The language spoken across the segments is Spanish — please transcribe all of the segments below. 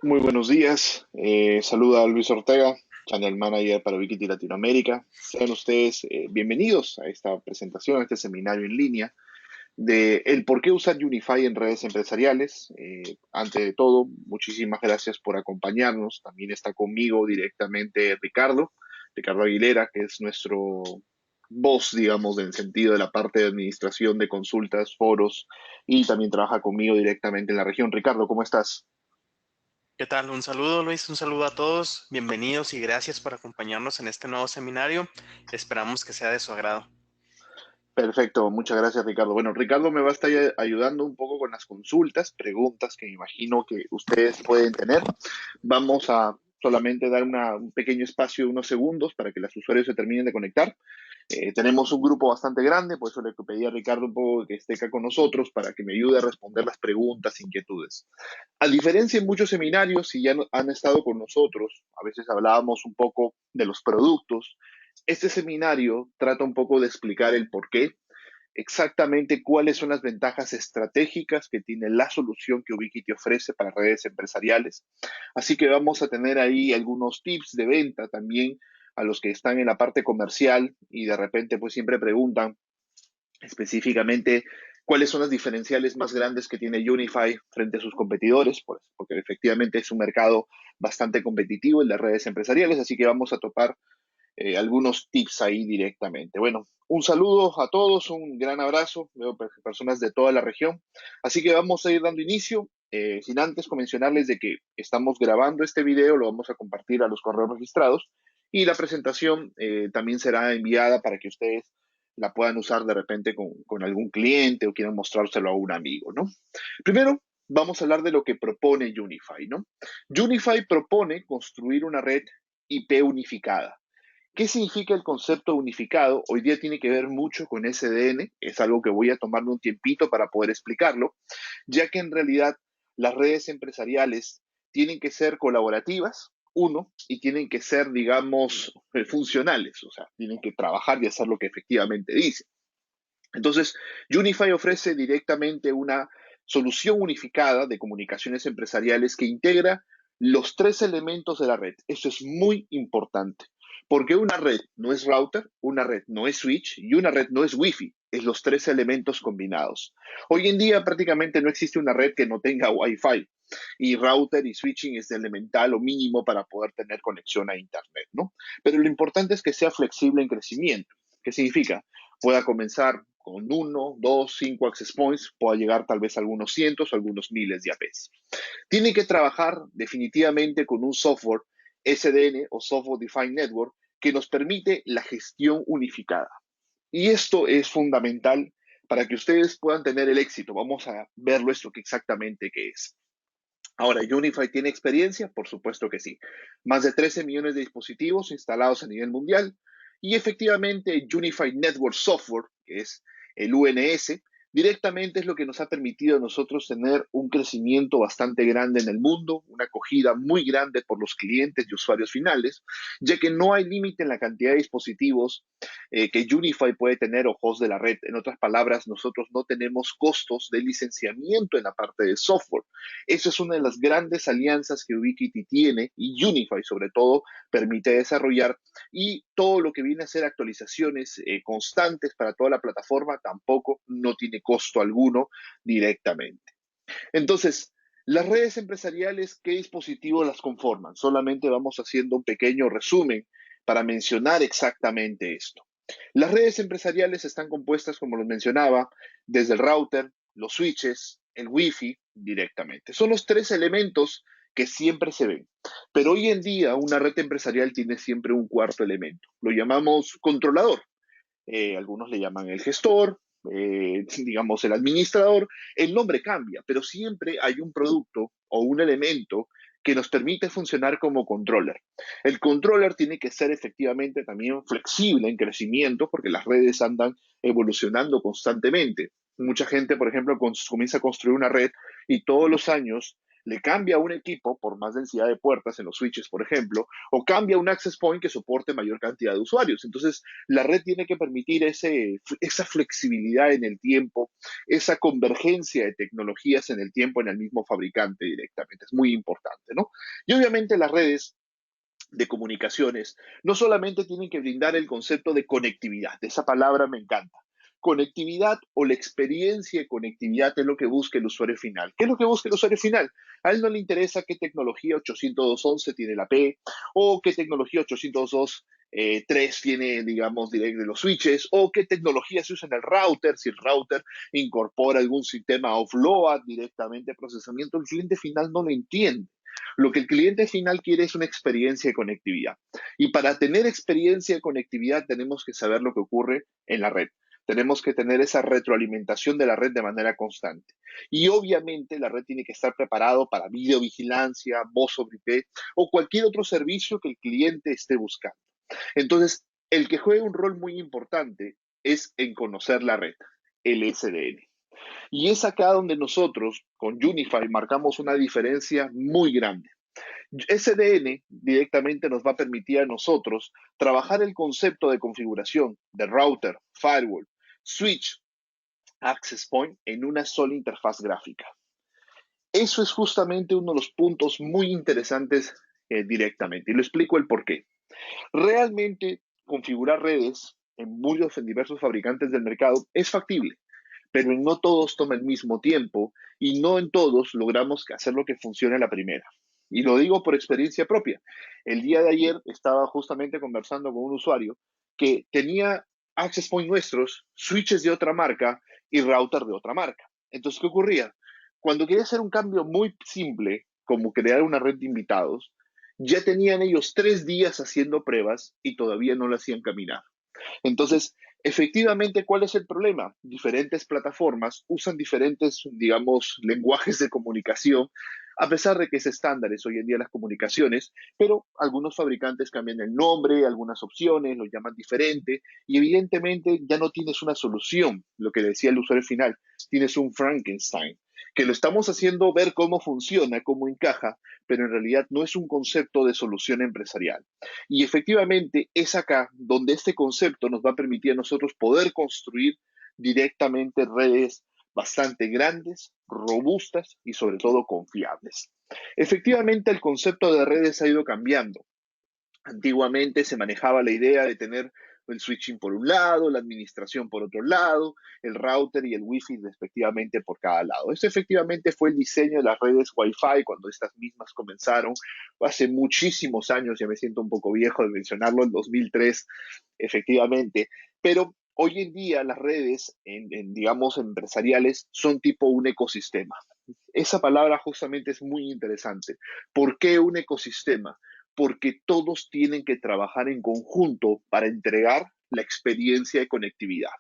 Muy buenos días. Saluda a Luis Ortega, Channel Manager para Wikiti Latinoamérica. Sean ustedes bienvenidos a esta presentación, a este seminario en línea de el por qué usar Unify en redes empresariales. Ante de todo, muchísimas gracias por acompañarnos. También está conmigo directamente Ricardo Aguilera, que es nuestro voz, digamos, en el sentido de la parte de administración de consultas, foros, y también trabaja conmigo directamente en la región. Ricardo, ¿cómo estás? ¿Qué tal? Un saludo, Luis, un saludo a todos. Bienvenidos y gracias por acompañarnos en este nuevo seminario. Esperamos que sea de su agrado. Perfecto, muchas gracias Ricardo. Bueno, Ricardo me va a estar ayudando un poco con las consultas, preguntas que me imagino que ustedes pueden tener. Vamos a solamente dar un pequeño espacio de unos segundos para que los usuarios se terminen de conectar. Tenemos un grupo bastante grande, por eso le pedí a Ricardo un poco que esté acá con nosotros para que me ayude a responder las preguntas, inquietudes. A diferencia de muchos seminarios, si ya han estado con nosotros, a veces hablábamos un poco de los productos. Este seminario trata un poco de explicar el por qué, exactamente cuáles son las ventajas estratégicas que tiene la solución que Ubiquiti ofrece para redes empresariales. Así que vamos a tener ahí algunos tips de venta también a los que están en la parte comercial y de repente pues siempre preguntan específicamente cuáles son las diferenciales más grandes que tiene Unify frente a sus competidores, pues, porque efectivamente es un mercado bastante competitivo en las redes empresariales, así que vamos a topar algunos tips ahí directamente. Bueno, un saludo a todos, un gran abrazo, veo personas de toda la región, así que vamos a ir dando inicio. Sin antes mencionarles de que estamos grabando este video, lo vamos a compartir a los correos registrados y la presentación también será enviada para que ustedes la puedan usar de repente con algún cliente o quieran mostrárselo a un amigo, ¿no? Primero, vamos a hablar de lo que propone Unify, ¿no? Unify propone construir una red IP unificada. ¿Qué significa el concepto unificado? Hoy día tiene que ver mucho con SDN, es algo que voy a tomarme un tiempito para poder explicarlo, ya que en realidad las redes empresariales tienen que ser colaborativas, uno, y tienen que ser, digamos, funcionales, o sea, tienen que trabajar y hacer lo que efectivamente dice. Entonces, Unify ofrece directamente una solución unificada de comunicaciones empresariales que integra los tres elementos de la red. Eso es muy importante, porque una red no es router, una red no es switch y una red no es Wi-Fi. Es los tres elementos combinados. Hoy en día prácticamente no existe una red que no tenga Wi-Fi y router y switching es elemental o mínimo para poder tener conexión a Internet, ¿no? Pero lo importante es que sea flexible en crecimiento. ¿Qué significa? Pueda comenzar con uno, dos, cinco access points, pueda llegar tal vez a algunos cientos o algunos miles de APs. Tiene que trabajar definitivamente con un software SDN o Software Defined Network que nos permite la gestión unificada. Y esto es fundamental para que ustedes puedan tener el éxito. Vamos a verlo esto que exactamente qué es. Ahora, ¿Unify tiene experiencia? Por supuesto que sí. Más de 13 millones de dispositivos instalados a nivel mundial y efectivamente Unified Network Software, que es el UNS, directamente es lo que nos ha permitido a nosotros tener un crecimiento bastante grande en el mundo, una acogida muy grande por los clientes y usuarios finales, ya que no hay límite en la cantidad de dispositivos que Unify puede tener o host de la red. En otras palabras, nosotros no tenemos costos de licenciamiento en la parte de software. Eso es una de las grandes alianzas que Ubiquiti tiene y Unify sobre todo permite desarrollar y todo lo que viene a ser actualizaciones constantes para toda la plataforma tampoco no tiene costo alguno directamente. Entonces, las redes empresariales, ¿qué dispositivos las conforman? Solamente vamos haciendo un pequeño resumen para mencionar exactamente esto. Las redes empresariales están compuestas, como lo mencionaba, desde el router, los switches, el Wi-Fi directamente. Son los tres elementos que siempre se ven. Pero hoy en día una red empresarial tiene siempre un cuarto elemento. Lo llamamos controlador. Algunos le llaman el gestor, digamos el administrador. El nombre cambia, pero siempre hay un producto o un elemento que nos permite funcionar como controller. El controller tiene que ser efectivamente también flexible en crecimiento porque las redes andan evolucionando constantemente. Mucha gente, por ejemplo, comienza a construir una red y todos los años le cambia a un equipo por más densidad de puertas en los switches, por ejemplo, o cambia un access point que soporte mayor cantidad de usuarios. Entonces, la red tiene que permitir esa flexibilidad en el tiempo, esa convergencia de tecnologías en el tiempo en el mismo fabricante directamente. Es muy importante, ¿no? Y obviamente las redes de comunicaciones no solamente tienen que brindar el concepto de conectividad, esa palabra me encanta. Conectividad o la experiencia de conectividad es lo que busca el usuario final. ¿Qué es lo que busca el usuario final? A él no le interesa qué tecnología 802.11 tiene la P o qué tecnología 802.3 tiene, digamos, directo de los switches, o qué tecnología se usa en el router, si el router incorpora algún sistema offload directamente procesamiento, el cliente final no lo entiende. Lo que el cliente final quiere es una experiencia de conectividad. Y para tener experiencia de conectividad tenemos que saber lo que ocurre en la red. Tenemos que tener esa retroalimentación de la red de manera constante. Y obviamente la red tiene que estar preparado para videovigilancia, voz sobre IP o cualquier otro servicio que el cliente esté buscando. Entonces, el que juega un rol muy importante es en conocer la red, el SDN. Y es acá donde nosotros con Unify marcamos una diferencia muy grande. SDN directamente nos va a permitir a nosotros trabajar el concepto de configuración de router, firewall, switch, access point en una sola interfaz gráfica. Eso es justamente uno de los puntos muy interesantes directamente. Y lo explico el por qué. Realmente configurar redes en diversos fabricantes del mercado es factible, pero no todos toma el mismo tiempo y no en todos logramos hacer lo que funcione a la primera. Y lo digo por experiencia propia. El día de ayer estaba justamente conversando con un usuario que tenía access point nuestros, switches de otra marca y router de otra marca. Entonces, ¿qué ocurría? Cuando quería hacer un cambio muy simple, como crear una red de invitados, ya tenían ellos 3 días haciendo pruebas y todavía no lo hacían caminar. Entonces, efectivamente, ¿cuál es el problema? Diferentes plataformas usan diferentes, digamos, lenguajes de comunicación, a pesar de que es estándares hoy en día las comunicaciones, pero algunos fabricantes cambian el nombre, algunas opciones, lo llaman diferente, y evidentemente ya no tienes una solución, lo que decía el usuario final, tienes un Frankenstein, que lo estamos haciendo ver cómo funciona, cómo encaja, pero en realidad no es un concepto de solución empresarial. Y efectivamente es acá donde este concepto nos va a permitir a nosotros poder construir directamente redes bastante grandes, robustas y sobre todo confiables. Efectivamente el concepto de redes ha ido cambiando. Antiguamente se manejaba la idea de tener el switching por un lado, la administración por otro lado, el router y el wifi respectivamente por cada lado. Esto efectivamente fue el diseño de las redes Wi-Fi cuando estas mismas comenzaron hace muchísimos años, ya me siento un poco viejo de mencionarlo, en 2003 efectivamente, pero hoy en día las redes, digamos, empresariales son tipo un ecosistema. Esa palabra justamente es muy interesante. ¿Por qué un ecosistema? Porque todos tienen que trabajar en conjunto para entregar la experiencia de conectividad,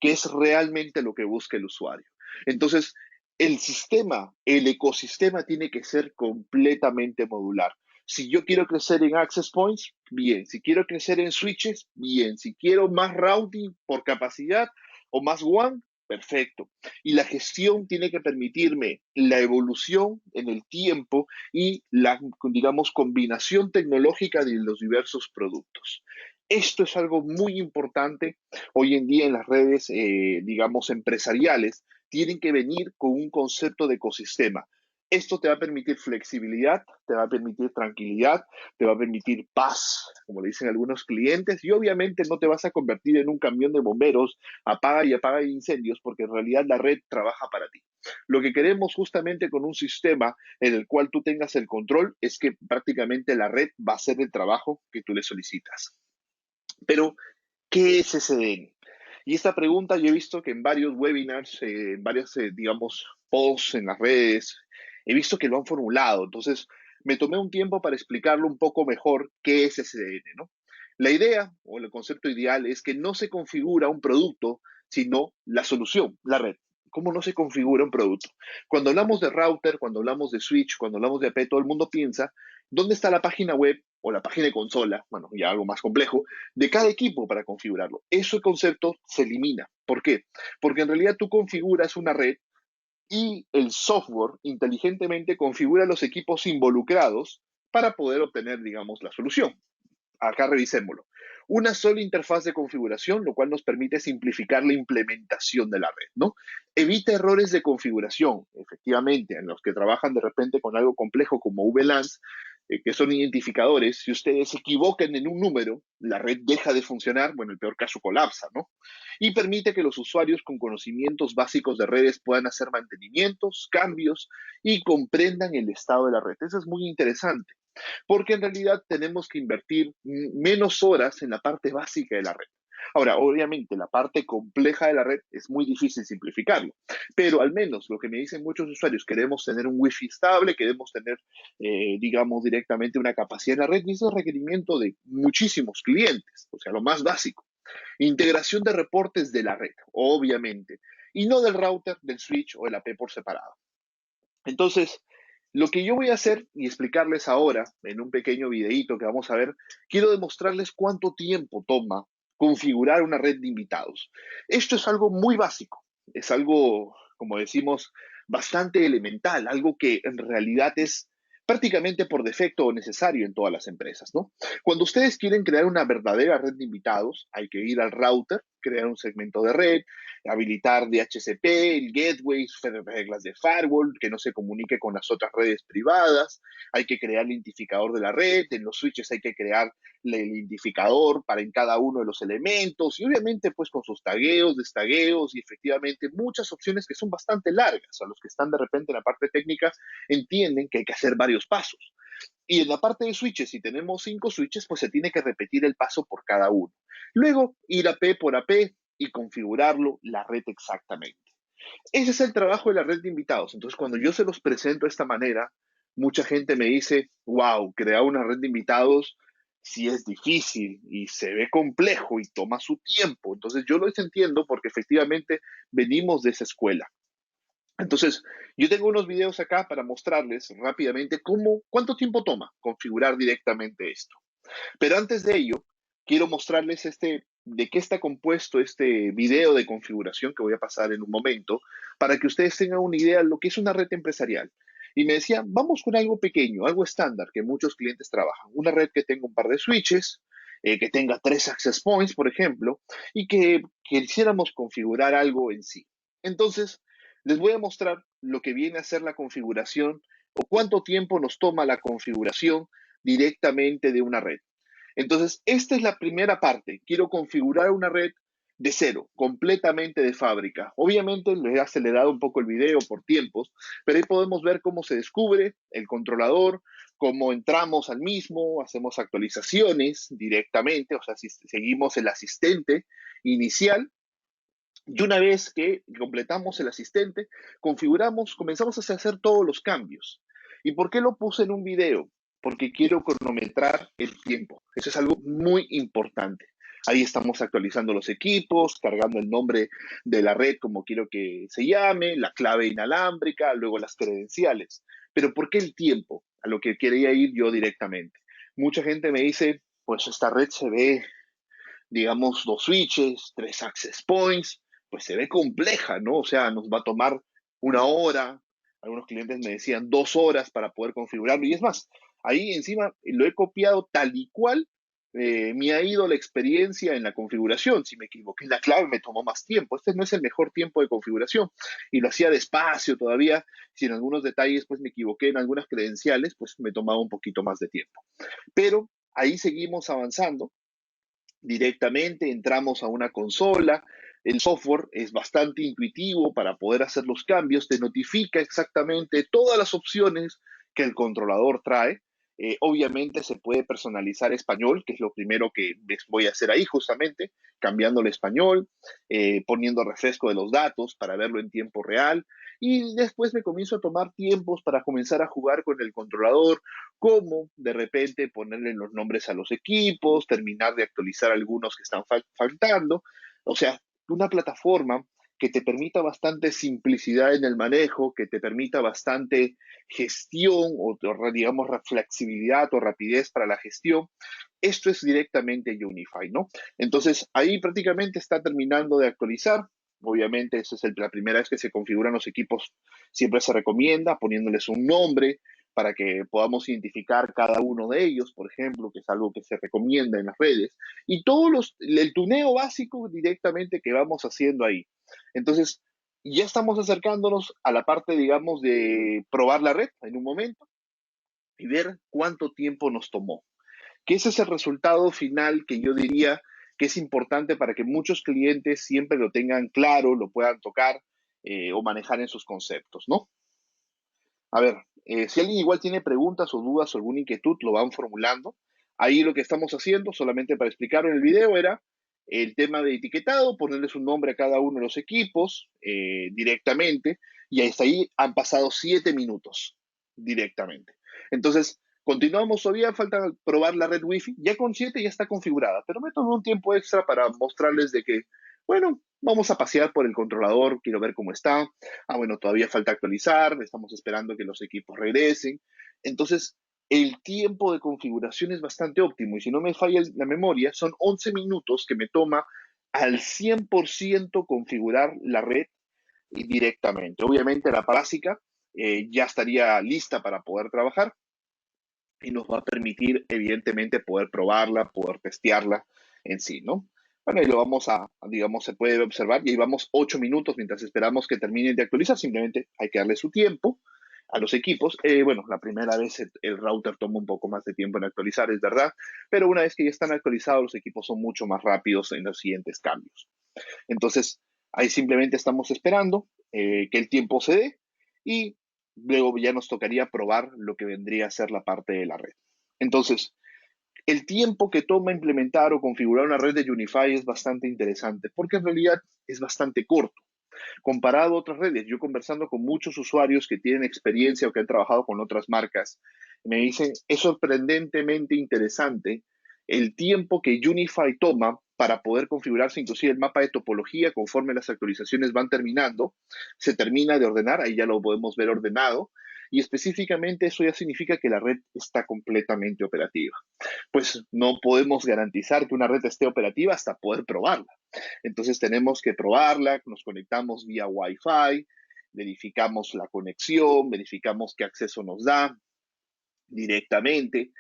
que es realmente lo que busca el usuario. Entonces, el sistema, el ecosistema tiene que ser completamente modular. Si yo quiero crecer en access points, bien. Si quiero crecer en switches, bien. Si quiero más routing por capacidad o más WAN, perfecto. Y la gestión tiene que permitirme la evolución en el tiempo y la, digamos, combinación tecnológica de los diversos productos. Esto es algo muy importante hoy en día en las redes, digamos, empresariales. Tienen que venir con un concepto de ecosistema. Esto te va a permitir flexibilidad, te va a permitir tranquilidad, te va a permitir paz, como le dicen algunos clientes, y obviamente no te vas a convertir en un camión de bomberos, apaga y apaga incendios, porque en realidad la red trabaja para ti. Lo que queremos justamente con un sistema en el cual tú tengas el control es que prácticamente la red va a hacer el trabajo que tú le solicitas. Pero, ¿qué es SDN? Y esta pregunta yo he visto que en varios webinars, en varios, digamos, posts en las redes, he visto que lo han formulado. Entonces, me tomé un tiempo para explicarlo un poco mejor qué es SDN, ¿no? La idea o el concepto ideal es que no se configura un producto, sino la solución, la red. ¿Cómo no se configura un producto? Cuando hablamos de router, cuando hablamos de switch, cuando hablamos de AP, todo el mundo piensa, ¿dónde está la página web o la página de consola? Bueno, ya algo más complejo, de cada equipo para configurarlo. Ese concepto se elimina. ¿Por qué? Porque en realidad tú configuras una red y el software inteligentemente configura los equipos involucrados para poder obtener, digamos, la solución. Acá revisémoslo. Una sola interfaz de configuración, lo cual nos permite simplificar la implementación de la red, ¿no? Evita errores de configuración, efectivamente, en los que trabajan de repente con algo complejo como VLANs, que son identificadores. Si ustedes se equivocan en un número, la red deja de funcionar, bueno, en el peor caso colapsa, ¿no? Y permite que los usuarios con conocimientos básicos de redes puedan hacer mantenimientos, cambios y comprendan el estado de la red. Eso es muy interesante porque en realidad tenemos que invertir menos horas en la parte básica de la red. Ahora, obviamente, la parte compleja de la red es muy difícil simplificarlo, pero al menos lo que me dicen muchos usuarios, queremos tener un wifi estable, queremos tener, digamos, directamente una capacidad en la red, y ese es el requerimiento de muchísimos clientes, o sea, lo más básico. Integración de reportes de la red, obviamente, y no del router, del switch o del AP por separado. Entonces, lo que yo voy a hacer y explicarles ahora en un pequeño videíto que vamos a ver, quiero demostrarles cuánto tiempo toma configurar una red de invitados. Esto es algo muy básico, es algo, como decimos, bastante elemental, algo que en realidad es prácticamente por defecto o necesario en todas las empresas, ¿no? Cuando ustedes quieren crear una verdadera red de invitados, hay que ir al router, crear un segmento de red, habilitar DHCP, el gateway, reglas de firewall, que no se comunique con las otras redes privadas, hay que crear el identificador de la red, en los switches hay que crear el identificador para en cada uno de los elementos y obviamente pues con sus tagueos, destagueos y efectivamente muchas opciones que son bastante largas. A los que están de repente en la parte técnica entienden que hay que hacer varios pasos. Y en la parte de switches, si tenemos 5 switches, pues se tiene que repetir el paso por cada uno. Luego, ir AP por AP y configurarlo la red exactamente. Ese es el trabajo de la red de invitados. Entonces, cuando yo se los presento de esta manera, mucha gente me dice, wow, crear una red de invitados sí es difícil y se ve complejo y toma su tiempo. Entonces, yo lo entiendo porque efectivamente venimos de esa escuela. Entonces, yo tengo unos videos acá para mostrarles rápidamente cuánto tiempo toma configurar directamente esto. Pero antes de ello, quiero mostrarles de qué está compuesto este video de configuración que voy a pasar en un momento, para que ustedes tengan una idea de lo que es una red empresarial. Y me decían, vamos con algo pequeño, algo estándar que muchos clientes trabajan. Una red que tenga un par de switches, que tenga 3 access points, por ejemplo, y que quisiéramos configurar algo en sí. Entonces, les voy a mostrar lo que viene a ser la configuración o cuánto tiempo nos toma la configuración directamente de una red. Entonces, esta es la primera parte. Quiero configurar una red de cero, completamente de fábrica. Obviamente le he acelerado un poco el video por tiempos, pero ahí podemos ver cómo se descubre el controlador, cómo entramos al mismo, hacemos actualizaciones directamente, o sea, si seguimos el asistente inicial. Y una vez que completamos el asistente, configuramos, comenzamos a hacer todos los cambios. ¿Y por qué lo puse en un video? Porque quiero cronometrar el tiempo. Eso es algo muy importante. Ahí estamos actualizando los equipos, cargando el nombre de la red como quiero que se llame, la clave inalámbrica, luego las credenciales. Pero ¿por qué el tiempo? A lo que quería ir yo directamente. Mucha gente me dice, pues esta red se ve, digamos, 2 switches, 3 access points, pues se ve compleja, ¿no? O sea, nos va a tomar 1 hora. Algunos clientes me decían 2 horas para poder configurarlo. Y es más, ahí encima lo he copiado tal y cual me ha ido la experiencia en la configuración. Si me equivoqué en la clave, me tomó más tiempo. Este no es el mejor tiempo de configuración. Y lo hacía despacio todavía. Si en algunos detalles pues me equivoqué en algunas credenciales, pues me tomaba un poquito más de tiempo. Pero ahí seguimos avanzando directamente, entramos a una consola, el software es bastante intuitivo para poder hacer los cambios, te notifica exactamente todas las opciones que el controlador trae. Obviamente se puede personalizar español, que es lo primero que les voy a hacer ahí justamente, cambiando el español, poniendo refresco de los datos para verlo en tiempo real. Y después me comienzo a tomar tiempos para comenzar a jugar con el controlador, cómo de repente ponerle los nombres a los equipos, terminar de actualizar algunos que están faltando. O sea, una plataforma que te permita bastante simplicidad en el manejo, que te permita bastante gestión o digamos flexibilidad o rapidez para la gestión. Esto es directamente Unify, ¿no? Entonces, ahí prácticamente está terminando de actualizar. Obviamente, esa es la primera vez que se configuran los equipos, siempre se recomienda poniéndoles un nombre para que podamos identificar cada uno de ellos, por ejemplo, que es algo que se recomienda en las redes, y el tuneo básico directamente que vamos haciendo ahí. Entonces, ya estamos acercándonos a la parte, digamos, de probar la red en un momento y ver cuánto tiempo nos tomó. Que ese es el resultado final que yo diría que es importante para que muchos clientes siempre lo tengan claro, lo puedan tocar o manejar en sus conceptos, ¿no? A ver, si alguien igual tiene preguntas o dudas o alguna inquietud, lo van formulando. Ahí lo que estamos haciendo, solamente para explicar en el video, era el tema de etiquetado, ponerles un nombre a cada uno de los equipos directamente, y hasta ahí han pasado 7 minutos directamente. Entonces, continuamos todavía, falta probar la red Wi-Fi. Ya con 7 ya está configurada, pero me tomé un tiempo extra para mostrarles de que, bueno, vamos a pasear por el controlador, quiero ver cómo está. Bueno, todavía falta actualizar, estamos esperando que los equipos regresen. Entonces, el tiempo de configuración es bastante óptimo y si no me falla la memoria, son 11 minutos que me toma al 100% configurar la red directamente. Obviamente la básica ya estaría lista para poder trabajar y nos va a permitir, evidentemente, poder probarla, poder testearla en sí, ¿no? Bueno, y lo vamos digamos, se puede observar, y ahí vamos 8 minutos mientras esperamos que terminen de actualizar, simplemente hay que darle su tiempo a los equipos. Bueno, la primera vez el router toma un poco más de tiempo en actualizar, es verdad, pero una vez que ya están actualizados, los equipos son mucho más rápidos en los siguientes cambios. Entonces, ahí simplemente estamos esperando que el tiempo se dé y luego ya nos tocaría probar lo que vendría a ser la parte de la red. Entonces, el tiempo que toma implementar o configurar una red de Unify es bastante interesante porque en realidad es bastante corto comparado a otras redes. Yo conversando con muchos usuarios que tienen experiencia o que han trabajado con otras marcas, me dicen, es sorprendentemente interesante el tiempo que Unify toma para poder configurarse inclusive el mapa de topología conforme las actualizaciones van terminando. Se termina de ordenar, ahí ya lo podemos ver ordenado, y específicamente eso ya significa que la red está completamente operativa. Pues no podemos garantizar que una red esté operativa hasta poder probarla. Entonces tenemos que probarla, nos conectamos vía Wi-Fi, verificamos la conexión, verificamos qué acceso nos da directamente.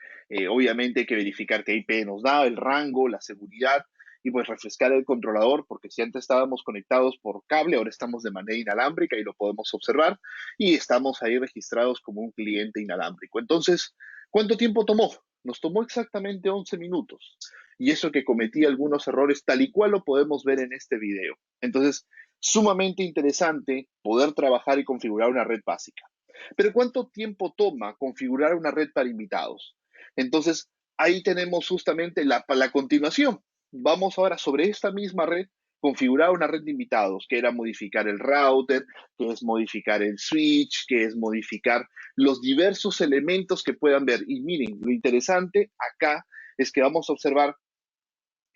Obviamente hay que verificar qué IP nos da, el rango, la seguridad y pues refrescar el controlador porque si antes estábamos conectados por cable, ahora estamos de manera inalámbrica y lo podemos observar y estamos ahí registrados como un cliente inalámbrico. Entonces, ¿cuánto tiempo tomó? Nos tomó exactamente 11 minutos y eso que cometí algunos errores tal y cual lo podemos ver en este video. Entonces, sumamente interesante poder trabajar y configurar una red básica. Pero ¿cuánto tiempo toma configurar una red para invitados? Entonces, ahí tenemos justamente la continuación. Vamos ahora sobre esta misma red, configurar una red de invitados, que era modificar el router, que es modificar el switch, que es modificar los diversos elementos que puedan ver. Y miren, lo interesante acá es que vamos a observar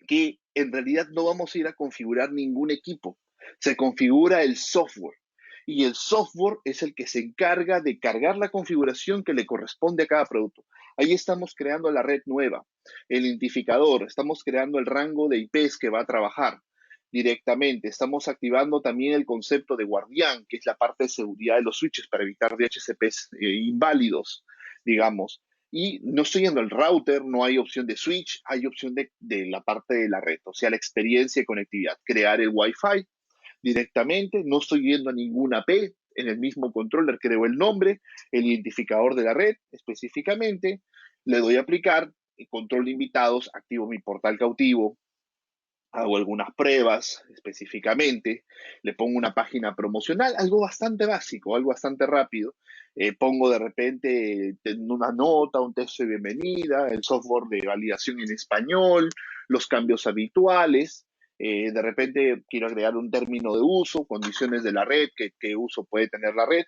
que en realidad no vamos a ir a configurar ningún equipo. Se configura el software y el software es el que se encarga de cargar la configuración que le corresponde a cada producto. Ahí estamos creando la red nueva, el identificador, estamos creando el rango de IPs que va a trabajar directamente. Estamos activando también el concepto de guardián, que es la parte de seguridad de los switches para evitar DHCPs inválidos, digamos. Y no estoy yendo al router, no hay opción de switch, hay opción de la parte de la red, o sea, la experiencia de conectividad, crear el Wi-Fi directamente, no estoy yendo a ninguna P, en el mismo controller creo el nombre, el identificador de la red específicamente, le doy a aplicar, control de invitados, activo mi portal cautivo, hago algunas pruebas específicamente, le pongo una página promocional, algo bastante básico, algo bastante rápido. Pongo de repente una nota, un texto de bienvenida, el software de validación en español, los cambios habituales. De repente quiero agregar un término de uso, condiciones de la red, qué uso puede tener la red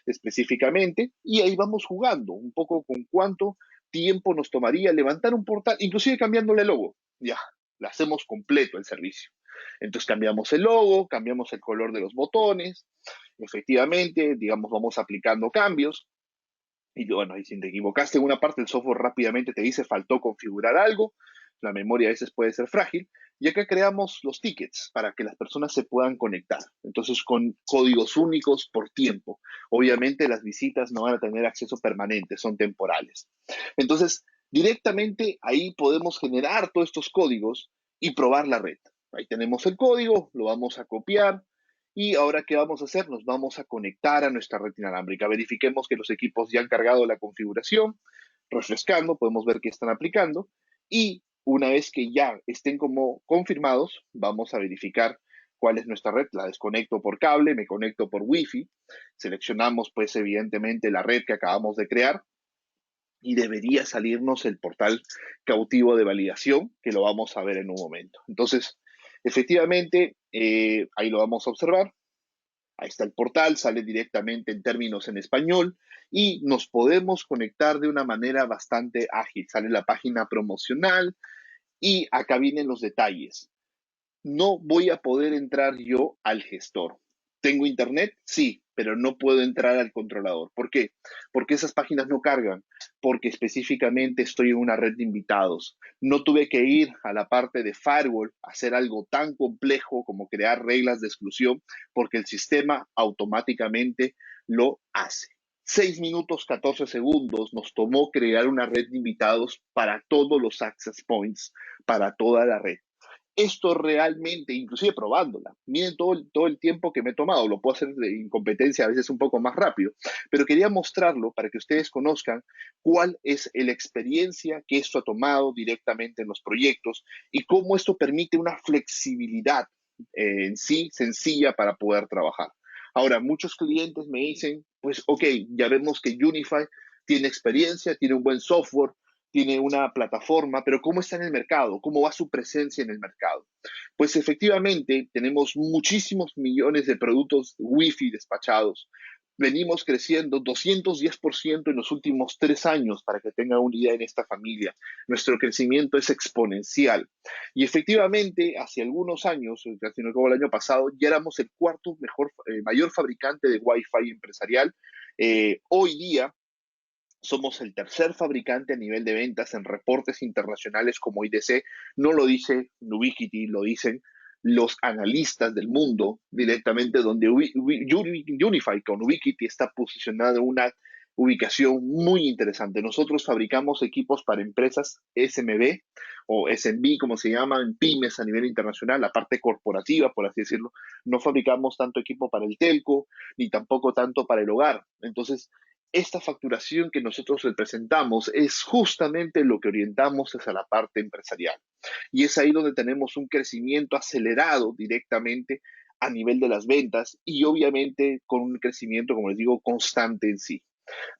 específicamente, y ahí vamos jugando un poco con cuánto tiempo nos tomaría levantar un portal, inclusive cambiándole el logo. Ya, lo hacemos completo el servicio. Entonces cambiamos el logo, cambiamos el color de los botones, efectivamente, digamos, vamos aplicando cambios. Y bueno, y si te equivocaste en una parte, el software rápidamente te dice faltó configurar algo. La memoria a veces puede ser frágil. Y acá creamos los tickets para que las personas se puedan conectar. Entonces, con códigos únicos por tiempo. Obviamente las visitas no van a tener acceso permanente, son temporales. Entonces, directamente ahí podemos generar todos estos códigos y probar la red. Ahí tenemos el código, lo vamos a copiar y ahora, ¿qué vamos a hacer? Nos vamos a conectar a nuestra red inalámbrica. Verifiquemos que los equipos ya han cargado la configuración, refrescando, podemos ver que están aplicando y una vez que ya estén como confirmados, vamos a verificar cuál es nuestra red. La desconecto por cable, me conecto por Wi-Fi, seleccionamos pues evidentemente la red que acabamos de crear y debería salirnos el portal cautivo de validación, que lo vamos a ver en un momento. Entonces, efectivamente, ahí lo vamos a observar. Ahí está el portal, sale directamente en términos en español y nos podemos conectar de una manera bastante ágil. Sale la página promocional y acá vienen los detalles. No voy a poder entrar yo al gestor. ¿Tengo internet? Sí, pero no puedo entrar al controlador. ¿Por qué? Porque esas páginas no cargan, porque específicamente estoy en una red de invitados. No tuve que ir a la parte de firewall a hacer algo tan complejo como crear reglas de exclusión, porque el sistema automáticamente lo hace. 6 minutos 14 segundos nos tomó crear una red de invitados para todos los access points, para toda la red. Esto realmente, inclusive probándola, miren todo el tiempo que me he tomado, lo puedo hacer de incompetencia a veces un poco más rápido, pero quería mostrarlo para que ustedes conozcan cuál es la experiencia que esto ha tomado directamente en los proyectos y cómo esto permite una flexibilidad en sí sencilla para poder trabajar. Ahora, muchos clientes me dicen, pues ok, ya vemos que Unify tiene experiencia, tiene un buen software, tiene una plataforma, pero ¿cómo está en el mercado? ¿Cómo va su presencia en el mercado? Pues efectivamente tenemos muchísimos millones de productos Wi-Fi despachados. Venimos creciendo 210% en los últimos 3 años, para que tengan una idea en esta familia. Nuestro crecimiento es exponencial. Y efectivamente, hace algunos años, casi no como el año pasado, ya éramos el cuarto mayor fabricante de Wi-Fi empresarial. Hoy día somos el tercer fabricante a nivel de ventas en reportes internacionales como IDC. No lo dice Ubiquiti, lo dicen los analistas del mundo directamente, donde Unify con Ubiquiti está posicionado en una ubicación muy interesante. Nosotros fabricamos equipos para empresas SMB o SMB, como se llaman, pymes a nivel internacional, la parte corporativa, por así decirlo. No fabricamos tanto equipo para el telco, ni tampoco tanto para el hogar. Entonces, esta facturación que nosotros representamos es justamente lo que orientamos hacia la parte empresarial. Y es ahí donde tenemos un crecimiento acelerado directamente a nivel de las ventas y obviamente con un crecimiento, como les digo, constante en sí.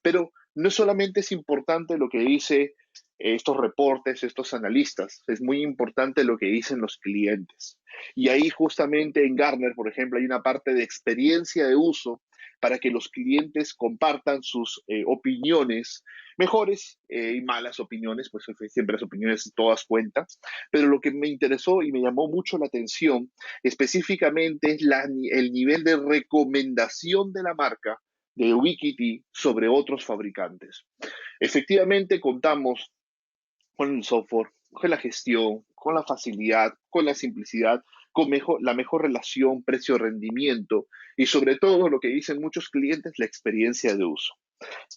Pero no solamente es importante lo que dice estos reportes, estos analistas, es muy importante lo que dicen los clientes. Y ahí justamente en Gartner, por ejemplo, hay una parte de experiencia de uso para que los clientes compartan sus opiniones, mejores y malas opiniones, pues siempre las opiniones todas cuentan, pero lo que me interesó y me llamó mucho la atención específicamente es el nivel de recomendación de la marca de Ubiquiti sobre otros fabricantes. Efectivamente, contamos con el software, con la gestión, con la facilidad, con la simplicidad, con la mejor relación precio-rendimiento y sobre todo lo que dicen muchos clientes, la experiencia de uso.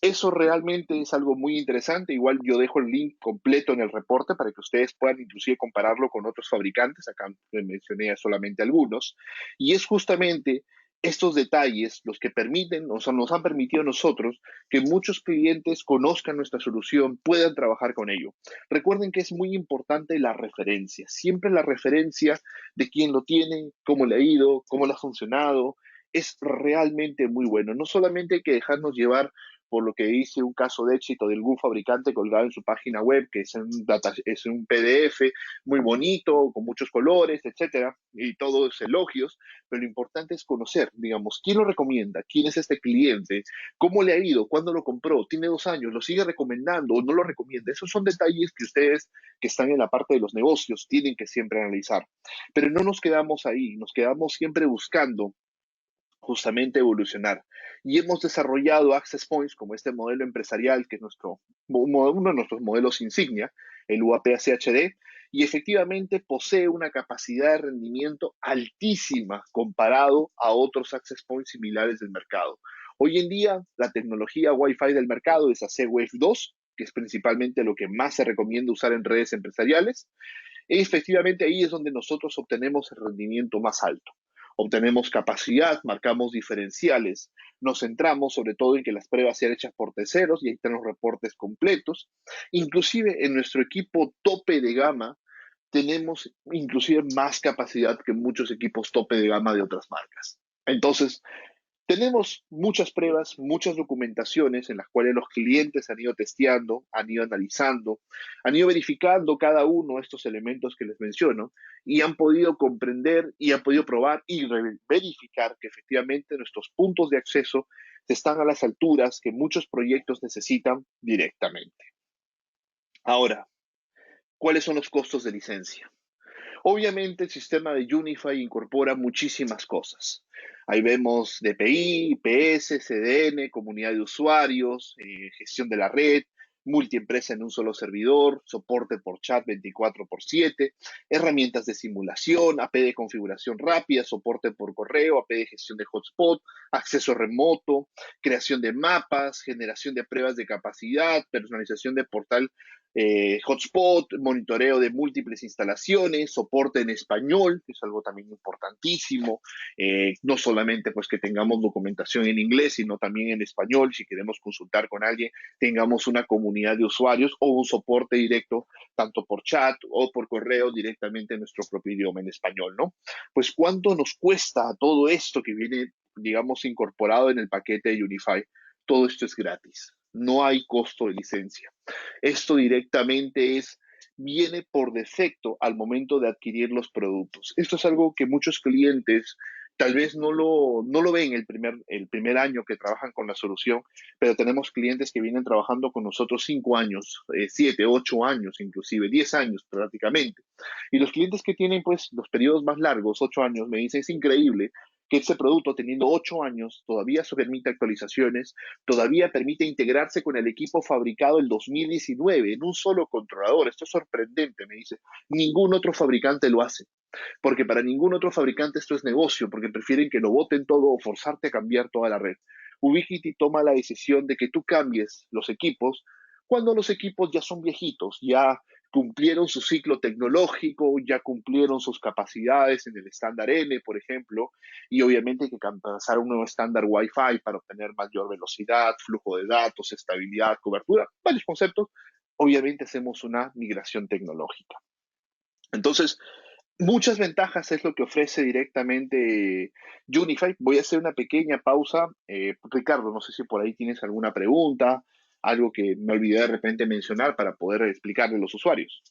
Eso realmente es algo muy interesante. Igual yo dejo el link completo en el reporte para que ustedes puedan inclusive compararlo con otros fabricantes. Acá mencioné solamente algunos. Y es justamente estos detalles los que permiten, o sea, nos han permitido a nosotros que muchos clientes conozcan nuestra solución, puedan trabajar con ello. Recuerden que es muy importante la referencia, siempre la referencia de quién lo tiene, cómo le ha ido, cómo le ha funcionado, es realmente muy bueno. No solamente hay que dejarnos llevar por lo que dice un caso de éxito de algún fabricante colgado en su página web, que es un PDF muy bonito, con muchos colores, etcétera, y todos elogios, pero lo importante es conocer, digamos, quién lo recomienda, quién es este cliente, cómo le ha ido, cuándo lo compró, tiene 2 años, lo sigue recomendando o no lo recomienda. Esos son detalles que ustedes que están en la parte de los negocios tienen que siempre analizar. Pero no nos quedamos ahí, nos quedamos siempre buscando justamente evolucionar. Y hemos desarrollado Access Points como este modelo empresarial que es uno de nuestros modelos insignia, el UAP-CHD, y efectivamente posee una capacidad de rendimiento altísima comparado a otros access points similares del mercado. Hoy en día, la tecnología Wi-Fi del mercado es AC-Wave 2, que es principalmente lo que más se recomienda usar en redes empresariales. Y efectivamente ahí es donde nosotros obtenemos el rendimiento más alto. Obtenemos capacidad, marcamos diferenciales, nos centramos sobre todo en que las pruebas sean hechas por terceros y ahí están los reportes completos. Inclusive en nuestro equipo tope de gama tenemos inclusive más capacidad que muchos equipos tope de gama de otras marcas. Entonces, tenemos muchas pruebas, muchas documentaciones en las cuales los clientes han ido testeando, han ido analizando, han ido verificando cada uno de estos elementos que les menciono y han podido comprender y han podido probar y verificar que efectivamente nuestros puntos de acceso están a las alturas que muchos proyectos necesitan directamente. Ahora, ¿cuáles son los costos de licencia? Obviamente el sistema de Unify incorpora muchísimas cosas. Ahí vemos DPI, IPS, CDN, comunidad de usuarios, gestión de la red, multiempresa en un solo servidor, soporte por chat 24/7, herramientas de simulación, AP de configuración rápida, soporte por correo, AP de gestión de hotspot, acceso remoto, creación de mapas, generación de pruebas de capacidad, personalización de portal hotspot, monitoreo de múltiples instalaciones, soporte en español, que es algo también importantísimo, no solamente pues que tengamos documentación en inglés, sino también en español, si queremos consultar con alguien, tengamos una comunidad de usuarios o un soporte directo, tanto por chat o por correo directamente en nuestro propio idioma en español, ¿no? Pues ¿cuánto nos cuesta todo esto que viene, digamos, incorporado en el paquete de Unify? Todo esto es gratis, no hay costo de licencia. Esto directamente viene por defecto al momento de adquirir los productos. Esto es algo que muchos clientes tal vez no lo ven el primer año que trabajan con la solución, pero tenemos clientes que vienen trabajando con nosotros 5 años, 7, 8 años, inclusive 10 años prácticamente. Y los clientes que tienen pues los periodos más largos, 8 años, me dicen, es increíble que ese producto teniendo 8 años todavía se permite actualizaciones, todavía permite integrarse con el equipo fabricado el 2019 en un solo controlador. Esto es sorprendente, me dice. Ningún otro fabricante lo hace, porque para ningún otro fabricante esto es negocio, porque prefieren que lo boten todo o forzarte a cambiar toda la red. Ubiquiti toma la decisión de que tú cambies los equipos cuando los equipos ya son viejitos, ya cumplieron su ciclo tecnológico, ya cumplieron sus capacidades en el estándar N, por ejemplo, y obviamente hay que pasar a un nuevo estándar Wi-Fi para obtener mayor velocidad, flujo de datos, estabilidad, cobertura, varios conceptos. Obviamente hacemos una migración tecnológica. Entonces, muchas ventajas es lo que ofrece directamente Unify. Voy a hacer una pequeña pausa. Ricardo, no sé si por ahí tienes alguna pregunta, algo que me olvidé de repente mencionar para poder explicarle a los usuarios.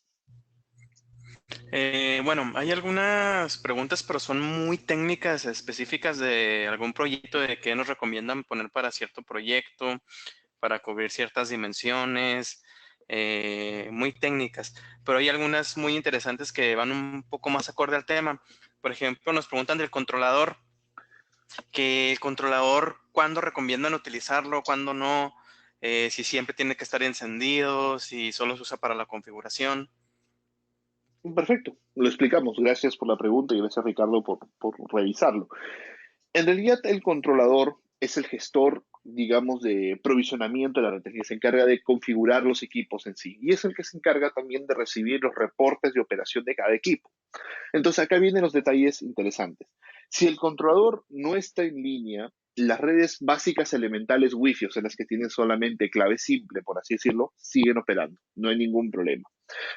Bueno, hay algunas preguntas, pero son muy técnicas, específicas de algún proyecto, de qué nos recomiendan poner para cierto proyecto, para cubrir ciertas dimensiones, muy técnicas. Pero hay algunas muy interesantes que van un poco más acorde al tema. Por ejemplo, nos preguntan del controlador, que el controlador, ¿cuándo recomiendan utilizarlo, cuándo no? Si siempre tiene que estar encendido, si solo se usa para la configuración. Perfecto, lo explicamos. Gracias por la pregunta y gracias, Ricardo, por revisarlo. En realidad, el controlador es el gestor, digamos, de provisionamiento de la red, que se encarga de configurar los equipos en sí. Y es el que se encarga también de recibir los reportes de operación de cada equipo. Entonces, acá vienen los detalles interesantes. Si el controlador no está en línea, las redes básicas elementales Wi-Fi, o sea, las que tienen solamente clave simple, por así decirlo, siguen operando. No hay ningún problema,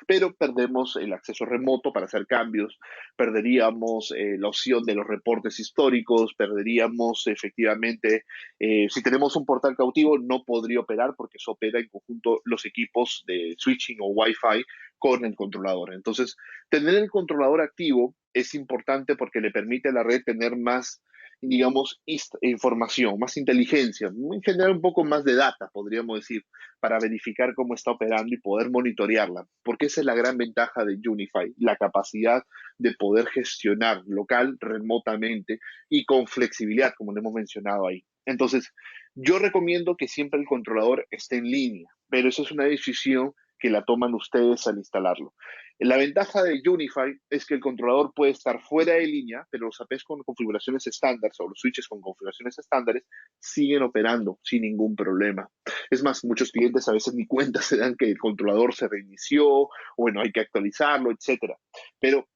pero perdemos el acceso remoto para hacer cambios, perderíamos la opción de los reportes históricos, perderíamos efectivamente, si tenemos un portal cautivo, no podría operar porque eso opera en conjunto los equipos de switching o Wi-Fi con el controlador. Entonces, tener el controlador activo es importante porque le permite a la red tener más, digamos, información, más inteligencia, en general un poco más de data, podríamos decir, para verificar cómo está operando y poder monitorearla, porque esa es la gran ventaja de Unify, la capacidad de poder gestionar local, remotamente y con flexibilidad, como lo hemos mencionado ahí. Entonces, yo recomiendo que siempre el controlador esté en línea, pero eso es una decisión que la toman ustedes al instalarlo. La ventaja de Unify es que el controlador puede estar fuera de línea, pero los APs con configuraciones estándar o los switches con configuraciones estándares siguen operando sin ningún problema. Es más, muchos clientes a veces ni cuenta se dan que el controlador se reinició, o bueno, hay que actualizarlo, etcétera. Pero,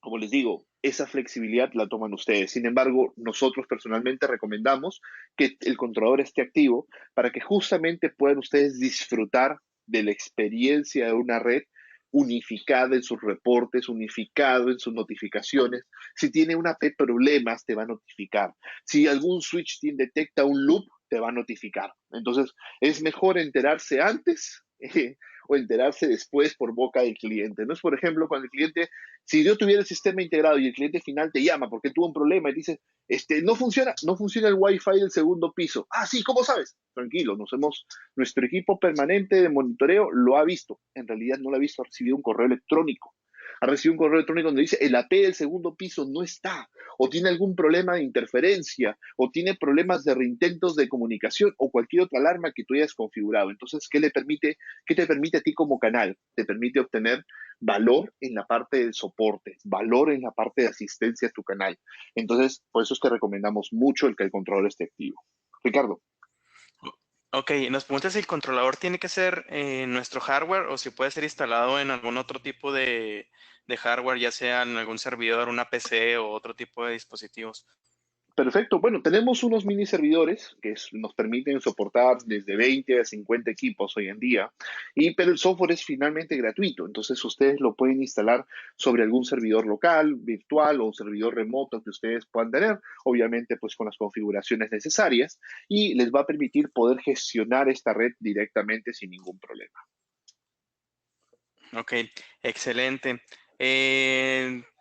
como les digo, esa flexibilidad la toman ustedes. Sin embargo, nosotros personalmente recomendamos que el controlador esté activo para que justamente puedan ustedes disfrutar de la experiencia de una red unificada en sus reportes, unificado en sus notificaciones. Si tiene una P problemas, te va a notificar. Si algún switch detecta un loop, te va a notificar. Entonces, es mejor enterarse antes o enterarse después por boca del cliente. No es, por ejemplo, cuando el cliente, si yo tuviera el sistema integrado y el cliente final te llama porque tuvo un problema y dice, no funciona el Wi-Fi del segundo piso. Ah, sí, ¿cómo sabes? Tranquilo, nuestro equipo permanente de monitoreo lo ha visto. En realidad no lo ha visto, ha recibido un correo electrónico. Ha recibido un correo electrónico donde dice el AP del segundo piso no está, o tiene algún problema de interferencia, o tiene problemas de reintentos de comunicación, o cualquier otra alarma que tú hayas configurado. Entonces, ¿qué te permite a ti como canal? Te permite obtener valor en la parte del soporte, valor en la parte de asistencia a tu canal. Entonces, por eso es que recomendamos mucho el que el controlador esté activo. Ricardo. Ok, nos pregunta si el controlador tiene que ser nuestro hardware o si puede ser instalado en algún otro tipo de hardware, ya sea en algún servidor, una PC o otro tipo de dispositivos. Perfecto. Bueno, tenemos unos mini servidores que nos permiten soportar desde 20 a 50 equipos hoy en día, pero el software es finalmente gratuito, entonces ustedes lo pueden instalar sobre algún servidor local, virtual o un servidor remoto que ustedes puedan tener, obviamente pues con las configuraciones necesarias y les va a permitir poder gestionar esta red directamente sin ningún problema. Ok, excelente.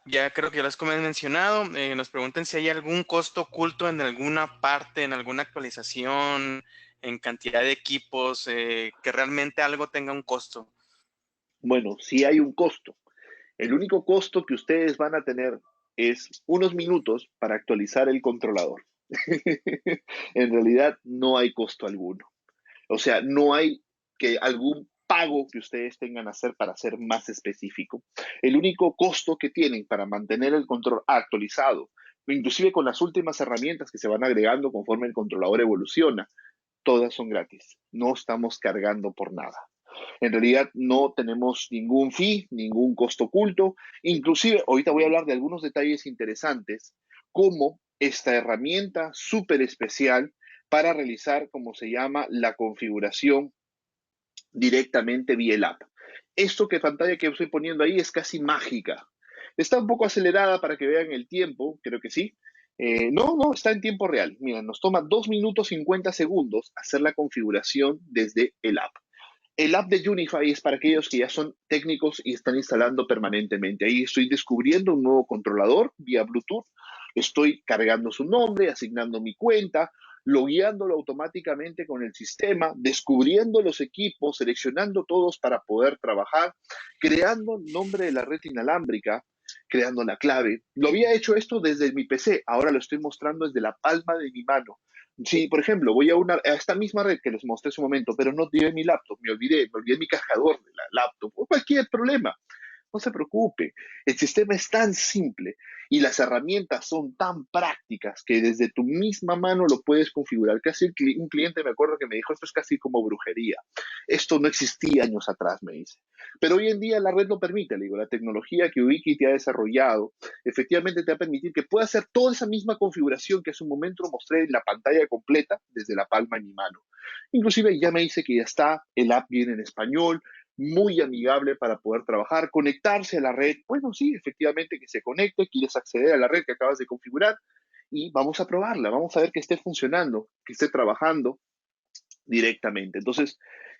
Ya creo que ya lo has mencionado. Nos preguntan si hay algún costo oculto en alguna parte, en alguna actualización, en cantidad de equipos, que realmente algo tenga un costo. Bueno, sí hay un costo. El único costo que ustedes van a tener es unos minutos para actualizar el controlador. En realidad no hay costo alguno. O sea, no hay algún pago que ustedes tengan que hacer para ser más específico. El único costo que tienen para mantener el control actualizado, inclusive con las últimas herramientas que se van agregando conforme el controlador evoluciona, todas son gratis. No estamos cargando por nada. En realidad no tenemos ningún fee, ningún costo oculto. Inclusive, ahorita voy a hablar de algunos detalles interesantes, como esta herramienta súper especial para realizar, como se llama, la configuración directamente vía el app. Esto que pantalla que estoy poniendo ahí es casi mágica. Está un poco acelerada para que vean el tiempo, creo que sí. No, está en tiempo real. Mira, nos toma 2 minutos 50 segundos hacer la configuración desde el app. El app de Unify es para aquellos que ya son técnicos y están instalando permanentemente. Ahí estoy descubriendo un nuevo controlador vía Bluetooth. Estoy cargando su nombre, asignando mi cuenta, logueándolo automáticamente con el sistema, descubriendo los equipos, seleccionando todos para poder trabajar, creando el nombre de la red inalámbrica, creando la clave. Lo había hecho esto desde mi PC, ahora lo estoy mostrando desde la palma de mi mano. Si, por ejemplo, voy a esta misma red que les mostré hace un momento, pero no tiré mi laptop, me olvidé mi cargador de la laptop, o cualquier problema, no se preocupe. El sistema es tan simple y las herramientas son tan prácticas que desde tu misma mano lo puedes configurar. Casi un cliente me acuerdo que me dijo, esto es casi como brujería. Esto no existía años atrás, me dice. Pero hoy en día la red lo permite, le digo, la tecnología que Ubiquiti ha desarrollado efectivamente te va a permitir que puedas hacer toda esa misma configuración que hace un momento lo mostré en la pantalla completa desde la palma de mi mano. Inclusive ya me dice que ya está, el app viene en español, muy amigable para poder trabajar, conectarse a la red. Bueno, sí, efectivamente que se conecte, quieres acceder a la red que acabas de configurar y vamos a probarla, vamos a ver que esté funcionando, que esté trabajando directamente. Entonces,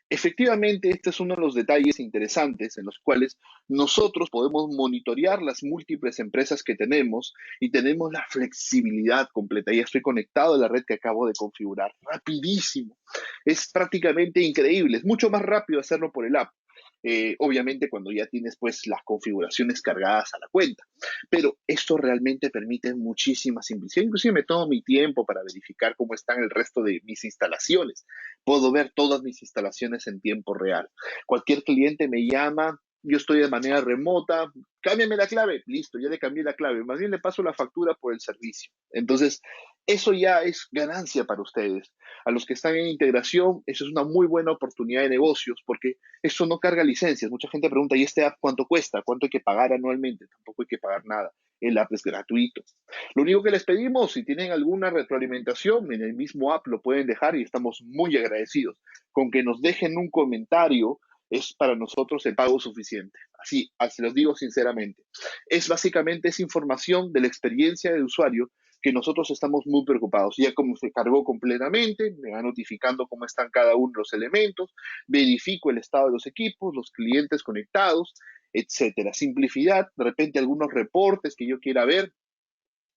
efectivamente, este es uno de los detalles interesantes en los cuales nosotros podemos monitorear las múltiples empresas que tenemos y tenemos la flexibilidad completa. Ya estoy conectado a la red que acabo de configurar. Rapidísimo. Es prácticamente increíble. Es mucho más rápido hacerlo por el app. obviamente cuando ya tienes pues las configuraciones cargadas a la cuenta. Pero esto realmente permite muchísima simplicidad. Inclusive me tomo mi tiempo para verificar cómo están el resto de mis instalaciones. Puedo ver todas mis instalaciones en tiempo real. Cualquier cliente me llama, yo estoy de manera remota, cámbiame la clave, listo, ya le cambié la clave, más bien le paso la factura por el servicio. Entonces, eso ya es ganancia para ustedes. A los que están en integración, eso es una muy buena oportunidad de negocios porque eso no carga licencias. Mucha gente pregunta, ¿y este app cuánto cuesta? ¿Cuánto hay que pagar anualmente? Tampoco hay que pagar nada. El app es gratuito. Lo único que les pedimos, si tienen alguna retroalimentación, en el mismo app lo pueden dejar y estamos muy agradecidos. Con que nos dejen un comentario es para nosotros el pago suficiente. Así los digo sinceramente. Es básicamente esa información de la experiencia del usuario que nosotros estamos muy preocupados. Ya como se cargó completamente, me va notificando cómo están cada uno de los elementos, verifico el estado de los equipos, los clientes conectados, etcétera. Simplicidad, de repente algunos reportes que yo quiera ver,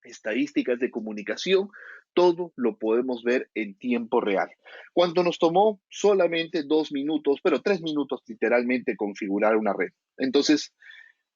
estadísticas de comunicación, todo lo podemos ver en tiempo real. ¿Cuánto nos tomó? Solamente 2 minutos, pero 3 minutos literalmente configurar una red. Entonces,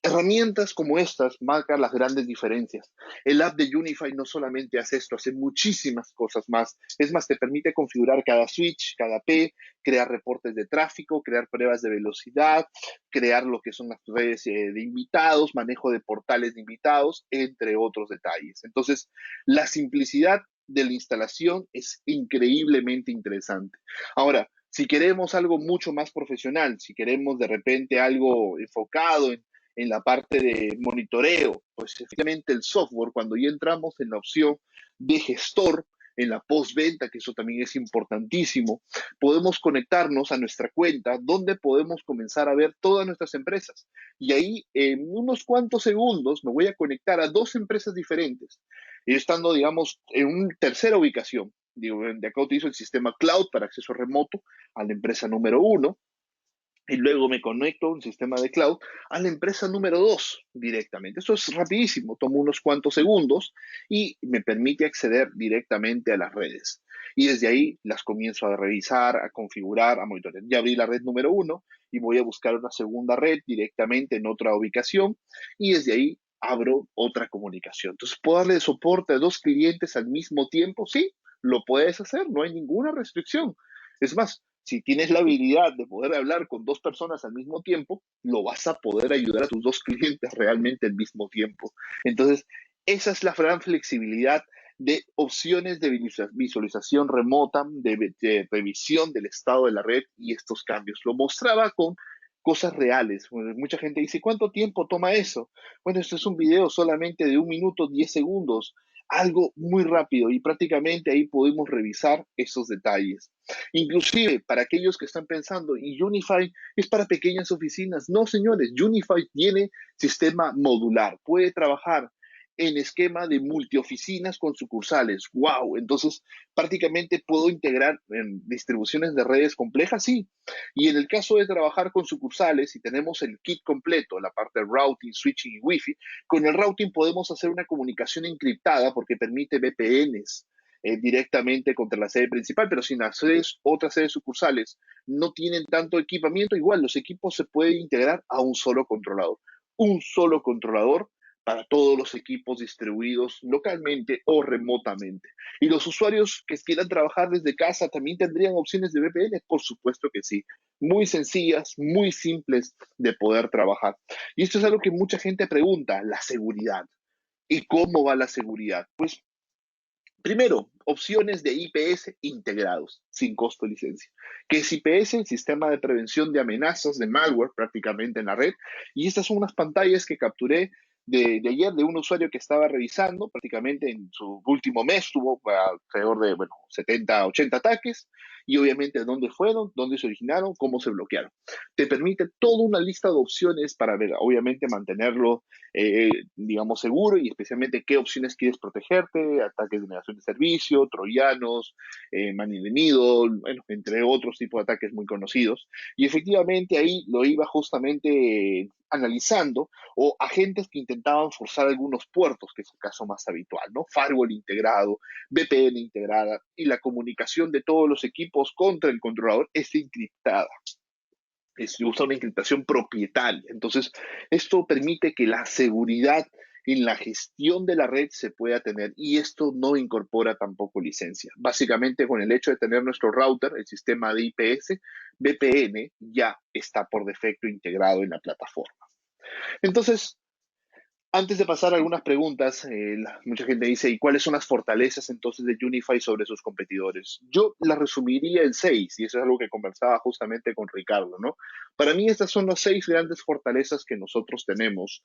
herramientas como estas marcan las grandes diferencias. El app de Unify no solamente hace esto, hace muchísimas cosas más. Es más, te permite configurar cada switch, cada P, crear reportes de tráfico, crear pruebas de velocidad, crear lo que son las redes de invitados, manejo de portales de invitados, entre otros detalles. Entonces, la simplicidad de la instalación es increíblemente interesante. Ahora, si queremos algo mucho más profesional, si queremos de repente algo enfocado en la parte de monitoreo, pues efectivamente el software, cuando ya entramos en la opción de gestor, en la postventa, que eso también es importantísimo, podemos conectarnos a nuestra cuenta donde podemos comenzar a ver todas nuestras empresas. Y ahí en unos cuantos segundos me voy a conectar a 2 empresas diferentes, y estando, digamos, en una tercera ubicación. Digo, de acá utilizo el sistema cloud para acceso remoto a la empresa número 1, y luego me conecto a un sistema de cloud a la empresa número 2 directamente. Esto es rapidísimo, tomo unos cuantos segundos y me permite acceder directamente a las redes. Y desde ahí las comienzo a revisar, a configurar, a monitorear. Ya abrí la red número 1 y voy a buscar una segunda red directamente en otra ubicación y desde ahí abro otra comunicación. Entonces, ¿puedo darle soporte a 2 clientes al mismo tiempo? Sí, lo puedes hacer, no hay ninguna restricción. Es más, si tienes la habilidad de poder hablar con 2 personas al mismo tiempo, lo vas a poder ayudar a tus 2 clientes realmente al mismo tiempo. Entonces, esa es la gran flexibilidad de opciones de visualización remota, de revisión del estado de la red y estos cambios. Lo mostraba con cosas reales. Bueno, mucha gente dice, ¿cuánto tiempo toma eso? Bueno, esto es un video solamente de 1 minuto, 10 segundos, algo muy rápido y prácticamente ahí podemos revisar esos detalles. Inclusive para aquellos que están pensando, y Unify es para pequeñas oficinas. No, señores, Unify tiene sistema modular, puede trabajar en esquema de multioficinas con sucursales. ¡Wow! Entonces, prácticamente puedo integrar en distribuciones de redes complejas, sí. Y en el caso de trabajar con sucursales, si tenemos el kit completo, la parte de routing, switching y Wi-Fi, con el routing podemos hacer una comunicación encriptada porque permite VPNs directamente contra la sede principal, pero si las otras sedes sucursales no tienen tanto equipamiento, igual los equipos se pueden integrar a un solo controlador. Un solo controlador para todos los equipos distribuidos localmente o remotamente. ¿Y los usuarios que quieran trabajar desde casa también tendrían opciones de VPN? Por supuesto que sí. Muy sencillas, muy simples de poder trabajar. Y esto es algo que mucha gente pregunta, la seguridad. ¿Y cómo va la seguridad? Pues primero, opciones de IPS integrados, sin costo de licencia. ¿Qué es IPS? El sistema de prevención de amenazas de malware prácticamente en la red. Y estas son unas pantallas que capturé de ayer de un usuario que estaba revisando, prácticamente en su último mes tuvo alrededor de 70, 80 ataques, y obviamente dónde fueron, dónde se originaron, cómo se bloquearon. Te permite toda una lista de opciones para ver, obviamente mantenerlo digamos, seguro y especialmente qué opciones quieres protegerte, ataques de negación de servicio, troyanos, man in the middle, bueno, entre otros tipos de ataques muy conocidos. Y efectivamente ahí lo iba justamente analizando, o agentes que intentaban forzar algunos puertos, que es el caso más habitual, ¿no? Firewall integrado, VPN integrada, y la comunicación de todos los equipos contra el controlador es encriptada. usa una encriptación propietaria. Entonces, esto permite que la seguridad en la gestión de la red se pueda tener y esto no incorpora tampoco licencia. Básicamente, con el hecho de tener nuestro router, el sistema de IPS, VPN ya está por defecto integrado en la plataforma. Entonces, antes de pasar a algunas preguntas, mucha gente dice, ¿y cuáles son las fortalezas entonces de Unify sobre sus competidores? Yo las resumiría en seis, y eso es algo que conversaba justamente con Ricardo, ¿no? Para mí estas son las seis grandes fortalezas que nosotros tenemos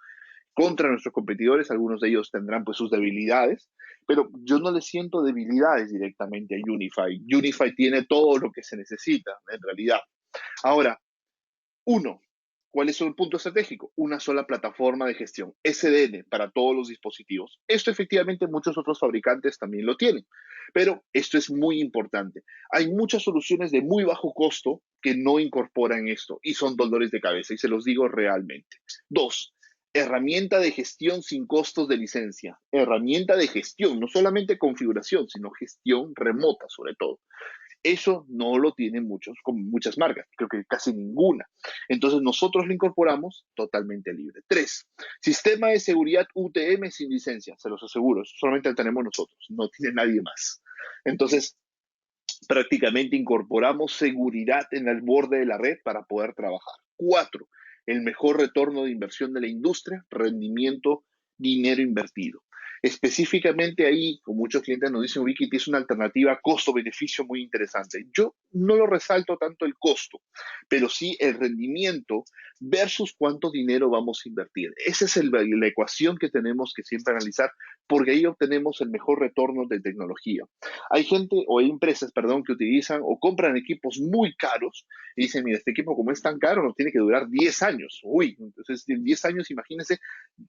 contra nuestros competidores. Algunos de ellos tendrán pues sus debilidades, pero yo no le siento debilidades directamente a Unify. Unify tiene todo lo que se necesita, en realidad. Ahora, uno, ¿cuál es el punto estratégico? Una sola plataforma de gestión, SDN, para todos los dispositivos. Esto efectivamente muchos otros fabricantes también lo tienen, pero esto es muy importante. Hay muchas soluciones de muy bajo costo que no incorporan esto y son dolores de cabeza y se los digo realmente. Dos, herramienta de gestión sin costos de licencia. Herramienta de gestión, no solamente configuración, sino gestión remota sobre todo. Eso no lo tienen muchos, como muchas marcas, creo que casi ninguna. Entonces nosotros lo incorporamos totalmente libre. Tres, sistema de seguridad UTM sin licencia, se los aseguro, eso solamente lo tenemos nosotros, no tiene nadie más. Entonces, prácticamente incorporamos seguridad en el borde de la red para poder trabajar. Cuatro, el mejor retorno de inversión de la industria, rendimiento, dinero invertido. Específicamente ahí, como muchos clientes nos dicen, Ubiquiti es una alternativa costo-beneficio muy interesante. Yo no lo resalto tanto el costo, pero sí el rendimiento versus cuánto dinero vamos a invertir. Esa es la ecuación que tenemos que siempre analizar, porque ahí obtenemos el mejor retorno de tecnología. Hay gente o hay empresas, perdón, que utilizan o compran equipos muy caros y dicen, mira, este equipo como es tan caro, nos tiene que durar 10 años. Uy, entonces en 10 años imagínense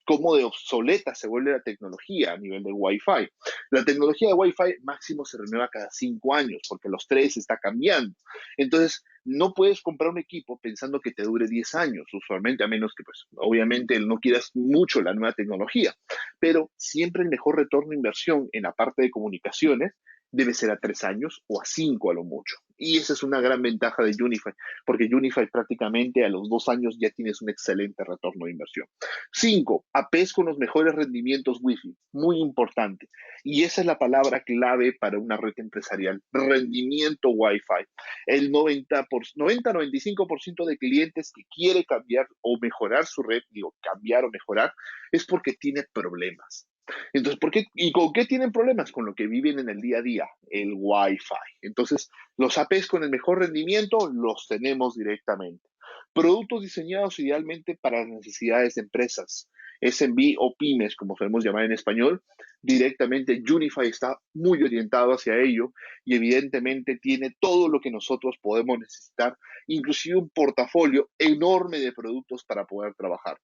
cómo de obsoleta se vuelve la tecnología a nivel de Wi-Fi. La tecnología de Wi-Fi máximo se renueva cada 5 años porque los 3 está cambiando. Entonces, no puedes comprar un equipo pensando que te dure 10 años, usualmente, a menos que, pues, obviamente no quieras mucho la nueva tecnología. Pero siempre el mejor retorno de inversión en la parte de comunicaciones debe ser a 3 años o a 5 a lo mucho. Y esa es una gran ventaja de Unify, porque Unify prácticamente a los 2 años ya tienes un excelente retorno de inversión. 5, APs con los mejores rendimientos Wi-Fi, muy importante. Y esa es la palabra clave para una red empresarial, rendimiento Wi-Fi. El 90-95% de clientes que quiere cambiar o mejorar su red, digo, cambiar o mejorar, es porque tiene problemas. Entonces, ¿por qué? ¿Y con qué tienen problemas? Con lo que viven en el día a día, el Wi-Fi. Entonces, los APs con el mejor rendimiento los tenemos directamente. Productos diseñados idealmente para las necesidades de empresas, SMB o pymes, como podemos llamar en español, directamente Unify está muy orientado hacia ello y evidentemente tiene todo lo que nosotros podemos necesitar, inclusive un portafolio enorme de productos para poder trabajar.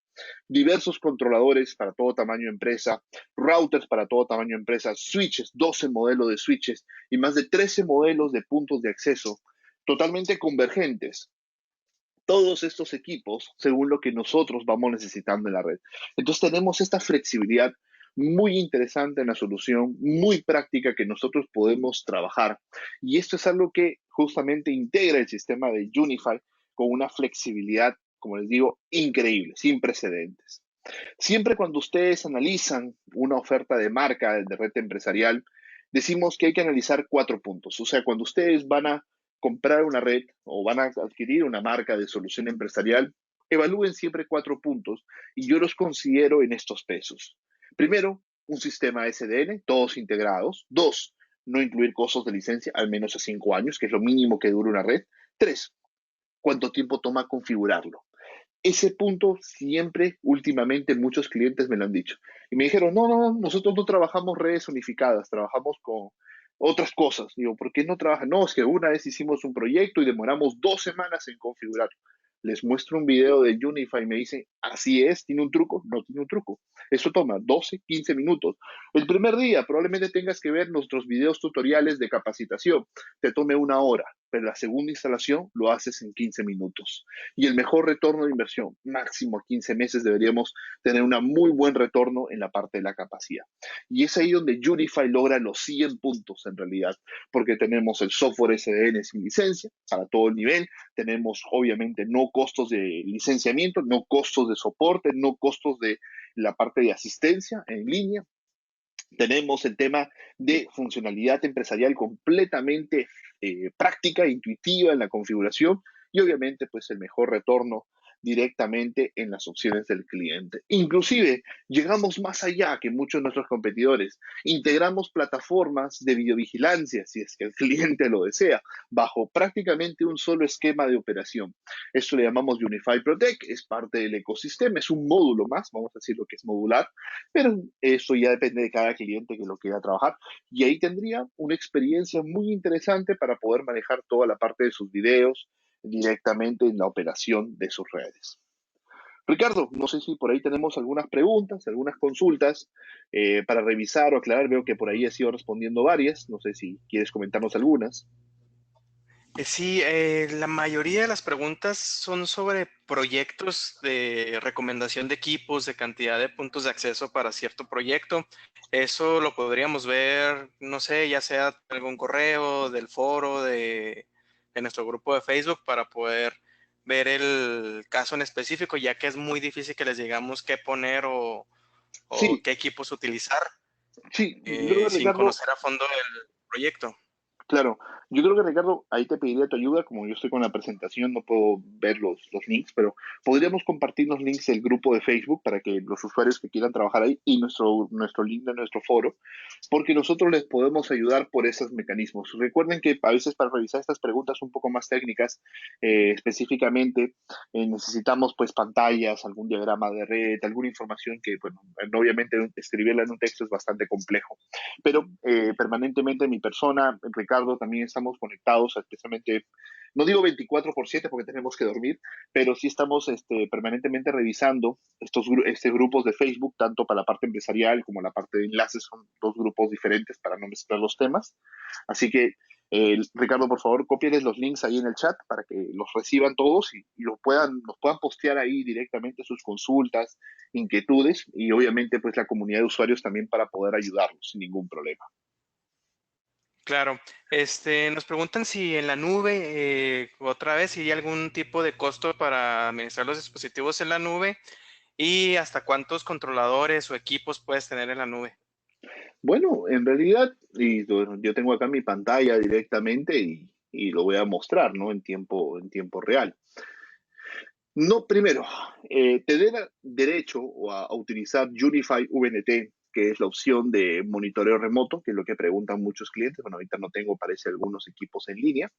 Diversos controladores para todo tamaño de empresa, routers para todo tamaño de empresa, switches, 12 modelos de switches y más de 13 modelos de puntos de acceso totalmente convergentes. Todos estos equipos según lo que nosotros vamos necesitando en la red. Entonces tenemos esta flexibilidad muy interesante en la solución, muy práctica que nosotros podemos trabajar. Y esto es algo que justamente integra el sistema de Unify con una flexibilidad, como les digo, increíble, sin precedentes. Siempre cuando ustedes analizan una oferta de marca de red empresarial, decimos que hay que analizar 4 puntos. O sea, cuando ustedes van a comprar una red o van a adquirir una marca de solución empresarial, evalúen siempre 4 puntos y yo los considero en estos pesos. Primero, un sistema SDN, todos integrados. Dos, no incluir costos de licencia, al menos a 5 años, que es lo mínimo que dura una red. Tres, cuánto tiempo toma configurarlo. Ese punto siempre, últimamente, muchos clientes me lo han dicho. Y me dijeron, no, no, nosotros no trabajamos redes unificadas, trabajamos con otras cosas. Digo, ¿por qué no trabajan? No, es que una vez hicimos un proyecto y demoramos 2 semanas en configurar. Les muestro un video de Unify y me dicen, así es, ¿tiene un truco? No tiene un truco. Eso toma 12, 15 minutos. El primer día probablemente tengas que ver nuestros videos tutoriales de capacitación. Te tome 1 hora. pero la segunda instalación lo haces en 15 minutos. Y el mejor retorno de inversión, máximo a 15 meses, deberíamos tener un muy buen retorno en la parte de la capacidad. Y es ahí donde Unify logra los 100 puntos en realidad, porque tenemos el software SDN sin licencia para todo el nivel, tenemos obviamente no costos de licenciamiento, no costos de soporte, no costos de la parte de asistencia en línea. Tenemos el tema de funcionalidad empresarial completamente práctica, intuitiva en la configuración y obviamente pues el mejor retorno directamente en las opciones del cliente. Inclusive llegamos más allá que muchos de nuestros competidores. Integramos plataformas de videovigilancia, si es que el cliente lo desea, bajo prácticamente un solo esquema de operación. Esto le llamamos Unify Protect, es parte del ecosistema, es un módulo más, vamos a decir lo que es modular, pero eso ya depende de cada cliente que lo quiera trabajar. Y ahí tendría una experiencia muy interesante para poder manejar toda la parte de sus videos directamente en la operación de sus redes. Ricardo, no sé si por ahí tenemos algunas preguntas, algunas consultas para revisar o aclarar. Veo que por ahí he sido respondiendo varias. No sé si quieres comentarnos algunas. Sí, la mayoría de las preguntas son sobre proyectos de recomendación de equipos, de cantidad de puntos de acceso para cierto proyecto. Eso lo podríamos ver, no sé, ya sea algún correo del foro de nuestro grupo de Facebook para poder ver el caso en específico, ya que es muy difícil que les digamos qué poner o Sí, qué equipos utilizar sí, yo creo que sin Ricardo. conocer a fondo el proyecto. Claro, yo creo que Ricardo, ahí te pediría tu ayuda, como yo estoy con la presentación, no puedo ver los links, pero podríamos compartir los links del grupo de Facebook para que los usuarios que quieran trabajar ahí y nuestro link de nuestro foro, porque nosotros les podemos ayudar por esos mecanismos. Recuerden que a veces para revisar estas preguntas un poco más técnicas, específicamente necesitamos pues pantallas, algún diagrama de red, alguna información que, bueno, obviamente escribirla en un texto es bastante complejo, pero permanentemente mi persona, Ricardo, también estamos conectados, especialmente, no digo 24/7 porque tenemos que dormir, pero sí estamos permanentemente revisando estos grupos de Facebook, tanto para la parte empresarial como la parte de enlaces, son dos grupos diferentes para no mezclar los temas. Así que, Ricardo, por favor, cópiales los links ahí en el chat para que los reciban todos y los puedan postear ahí directamente sus consultas, inquietudes y obviamente pues la comunidad de usuarios también para poder ayudarlos sin ningún problema. Claro, nos preguntan si en la nube, otra vez, si hay algún tipo de costo para administrar los dispositivos en la nube y hasta cuántos controladores o equipos puedes tener en la nube. Bueno, en realidad, y bueno, yo tengo acá mi pantalla directamente y lo voy a mostrar, ¿no? En tiempo real. No, primero, te da derecho a utilizar Unify VNT, que es la opción de monitoreo remoto, que es lo que preguntan muchos clientes. Bueno, ahorita no tengo, parece, algunos equipos en línea,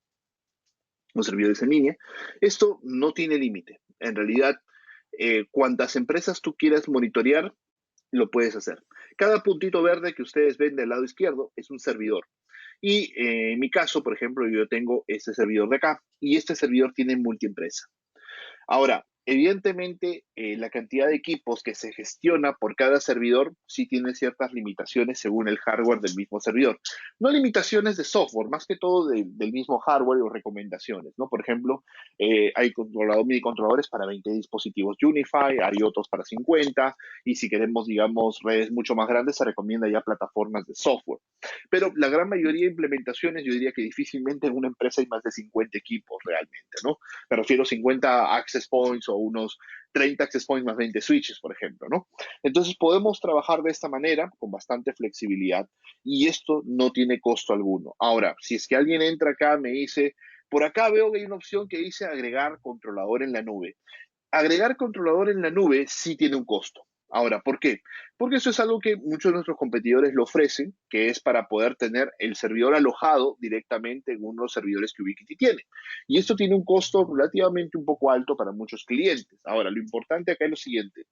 los servidores en línea. Esto no tiene límite. En realidad, cuantas empresas tú quieras monitorear, lo puedes hacer. Cada puntito verde que ustedes ven del lado izquierdo es un servidor. Y en mi caso, por ejemplo, yo tengo este servidor de acá y este servidor tiene multiempresa. Ahora, evidentemente, la cantidad de equipos que se gestiona por cada servidor sí tiene ciertas limitaciones según el hardware del mismo servidor. No limitaciones de software, más que todo del mismo hardware o recomendaciones, ¿no? Por ejemplo, hay mini controladores para 20 dispositivos Unify, hay otros para 50, y si queremos, digamos, redes mucho más grandes, se recomienda ya plataformas de software. Pero la gran mayoría de implementaciones, yo diría que difícilmente en una empresa hay más de 50 equipos realmente, ¿no? Me refiero a 50 access points o unos 30 access points más 20 switches, por ejemplo, ¿no? Entonces podemos trabajar de esta manera con bastante flexibilidad y esto no tiene costo alguno. Ahora, si es que alguien entra acá, me dice, por acá veo que hay una opción que dice agregar controlador en la nube. Agregar controlador en la nube sí tiene un costo. Ahora, ¿por qué? Porque eso es algo que muchos de nuestros competidores lo ofrecen, que es para poder tener el servidor alojado directamente en uno de los servidores que Ubiquiti tiene. Y esto tiene un costo relativamente un poco alto para muchos clientes. Ahora, lo importante acá es lo siguiente.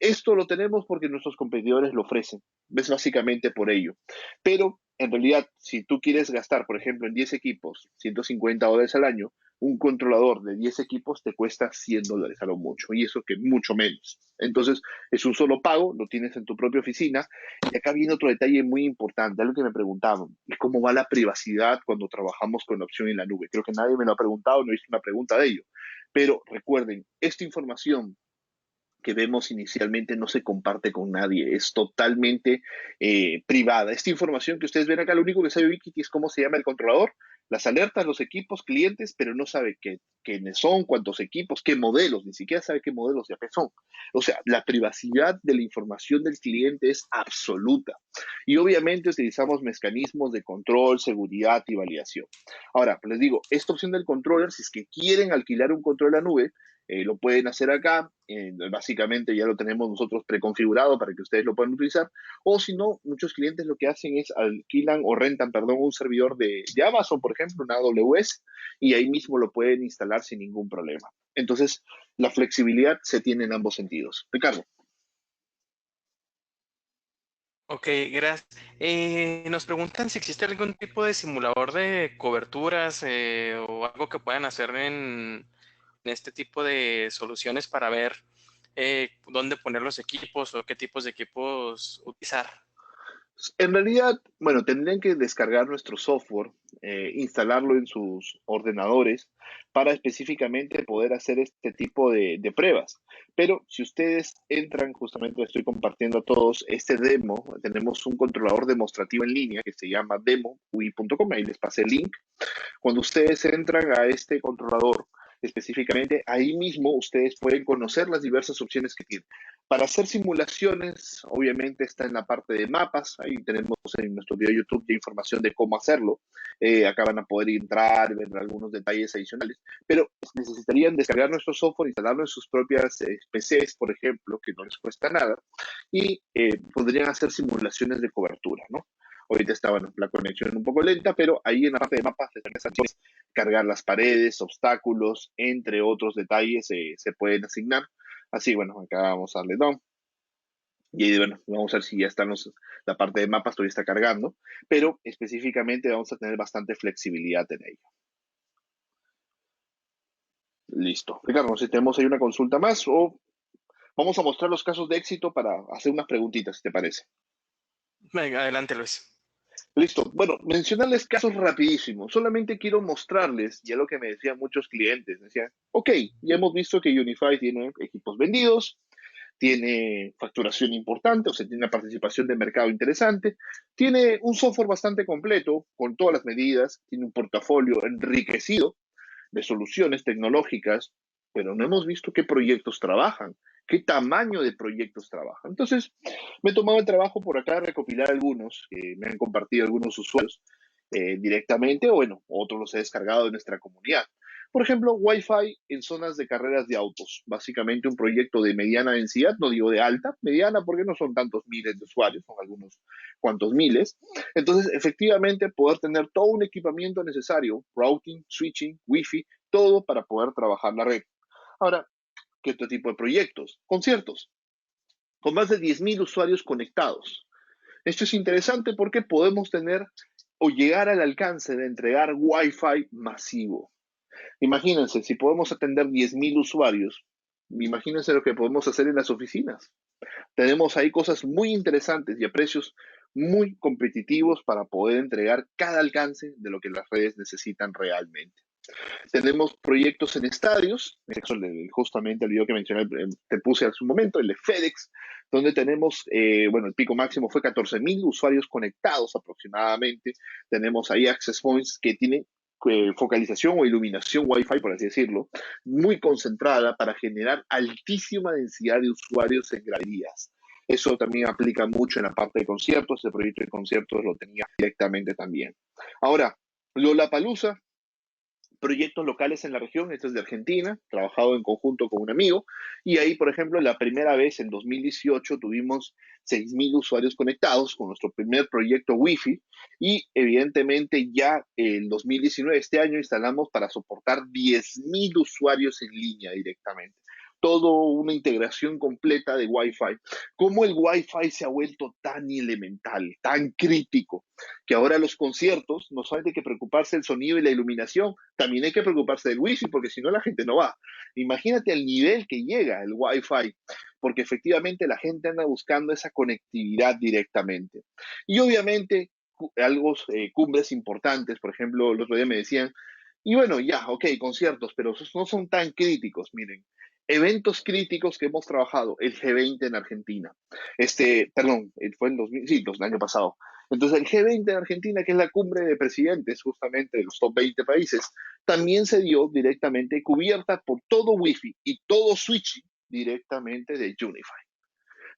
Esto lo tenemos porque nuestros competidores lo ofrecen. Es básicamente por ello. Pero en realidad, si tú quieres gastar, por ejemplo, en 10 equipos, $150 al año, un controlador de 10 equipos te cuesta $100 a lo mucho, y eso que mucho menos. Entonces, es un solo pago, lo tienes en tu propia oficina. Y acá viene otro detalle muy importante, algo que me preguntaban, ¿y cómo va la privacidad cuando trabajamos con la opción en la nube? Creo que nadie me lo ha preguntado, no hice una pregunta de ello. Pero recuerden, esta información que vemos inicialmente no se comparte con nadie, es totalmente privada. Esta información que ustedes ven acá, lo único que sabe Vicky es cómo se llama el controlador, las alertas, los equipos, clientes, pero no sabe quiénes son, cuántos equipos, qué modelos, ni siquiera sabe qué modelos de AP son. O sea, la privacidad de la información del cliente es absoluta. Y obviamente utilizamos mecanismos de control, seguridad y validación. Ahora, pues les digo, esta opción del controller, si es que quieren alquilar un control a la nube, lo pueden hacer acá, básicamente ya lo tenemos nosotros preconfigurado para que ustedes lo puedan utilizar, o si no, muchos clientes lo que hacen es alquilan o rentan, perdón, un servidor de Amazon, por ejemplo, una AWS, y ahí mismo lo pueden instalar sin ningún problema. Entonces, la flexibilidad se tiene en ambos sentidos. Ricardo. Ok, gracias. Nos preguntan si existe algún tipo de simulador de coberturas o algo que puedan hacer en este tipo de soluciones para ver dónde poner los equipos o qué tipos de equipos utilizar. En realidad, bueno, tendrían que descargar nuestro software, instalarlo en sus ordenadores para específicamente poder hacer este tipo de pruebas. Pero si ustedes entran, justamente les estoy compartiendo a todos este demo, tenemos un controlador demostrativo en línea que se llama demo.ui.com, ahí les pasé el link. Cuando ustedes entran a este controlador específicamente, ahí mismo ustedes pueden conocer las diversas opciones que tienen. Para hacer simulaciones, obviamente está en la parte de mapas, ahí tenemos en nuestro video de YouTube ya información de cómo hacerlo. Acá van a poder entrar y ver algunos detalles adicionales, pero necesitarían descargar nuestro software, instalarlo en sus propias PCs, por ejemplo, que no les cuesta nada, y podrían hacer simulaciones de cobertura, ¿no? Ahorita está, bueno, la conexión un poco lenta, pero ahí en la parte de mapas, cargar las paredes, obstáculos, entre otros detalles, se pueden asignar. Así, bueno, acá vamos a darle down. Y ahí, bueno, vamos a ver si ya están la parte de mapas, todavía está cargando, pero específicamente vamos a tener bastante flexibilidad en ello. Listo. Ricardo, no sé si tenemos ahí una consulta más o vamos a mostrar los casos de éxito para hacer unas preguntitas, si te parece. Venga, adelante, Luis. Listo. Bueno, mencionarles casos rapidísimos. Solamente quiero mostrarles, ya lo que me decían muchos clientes. Decían, ok, ya hemos visto que Unify tiene equipos vendidos, tiene facturación importante, o sea, tiene una participación de mercado interesante, tiene un software bastante completo, con todas las medidas, tiene un portafolio enriquecido de soluciones tecnológicas, pero no hemos visto qué proyectos trabajan, qué tamaño de proyectos trabajan. Entonces, me he tomado el trabajo por acá de recopilar algunos que me han compartido algunos usuarios directamente, o bueno, otros los he descargado de nuestra comunidad. Por ejemplo, Wi-Fi en zonas de carreras de autos. Básicamente un proyecto de mediana densidad, no digo de alta, mediana porque no son tantos miles de usuarios, son algunos cuantos miles. Entonces, efectivamente, poder tener todo un equipamiento necesario, routing, switching, Wi-Fi, todo para poder trabajar la red. Ahora, ¿qué otro tipo de proyectos? Conciertos, con más de 10.000 usuarios conectados. Esto es interesante porque podemos tener o llegar al alcance de entregar Wi-Fi masivo. Imagínense, si podemos atender 10.000 usuarios, imagínense lo que podemos hacer en las oficinas. Tenemos ahí cosas muy interesantes y a precios muy competitivos para poder entregar cada alcance de lo que las redes necesitan realmente. Tenemos proyectos en estadios, justamente el video que mencioné, te puse hace un momento, el de FedEx, donde tenemos, bueno, el pico máximo fue 14.000 usuarios conectados aproximadamente. Tenemos ahí access points que tienen focalización o iluminación Wi-Fi, por así decirlo, muy concentrada para generar altísima densidad de usuarios en graderías. Eso también aplica mucho en la parte de conciertos. El proyecto de conciertos lo tenía directamente también. Ahora, Lollapalooza, proyectos locales en la región, este es de Argentina, trabajado en conjunto con un amigo, y ahí, por ejemplo, la primera vez en 2018 tuvimos 6.000 usuarios conectados con nuestro primer proyecto Wi-Fi, y evidentemente ya en 2019, este año, instalamos para soportar 10.000 usuarios en línea directamente. todo una integración completa de Wi-Fi. ¿Cómo el Wi-Fi se ha vuelto tan elemental, tan crítico, que ahora los conciertos no solamente hay que preocuparse del sonido y la iluminación, también hay que preocuparse del Wi-Fi, porque si no la gente no va. Imagínate el nivel que llega el Wi-Fi, porque efectivamente la gente anda buscando esa conectividad directamente. Y obviamente algo, cumbres importantes, por ejemplo, el otro día me decían, y bueno, ya, ok, conciertos, pero esos no son tan críticos, miren. Eventos críticos que hemos trabajado, el G20 en Argentina. Perdón, fue en 2000, sí, el año pasado. Entonces, el G20 en Argentina, que es la cumbre de presidentes justamente de los top 20 países, también se dio directamente cubierta por todo Wi-Fi y todo switching directamente de Unify,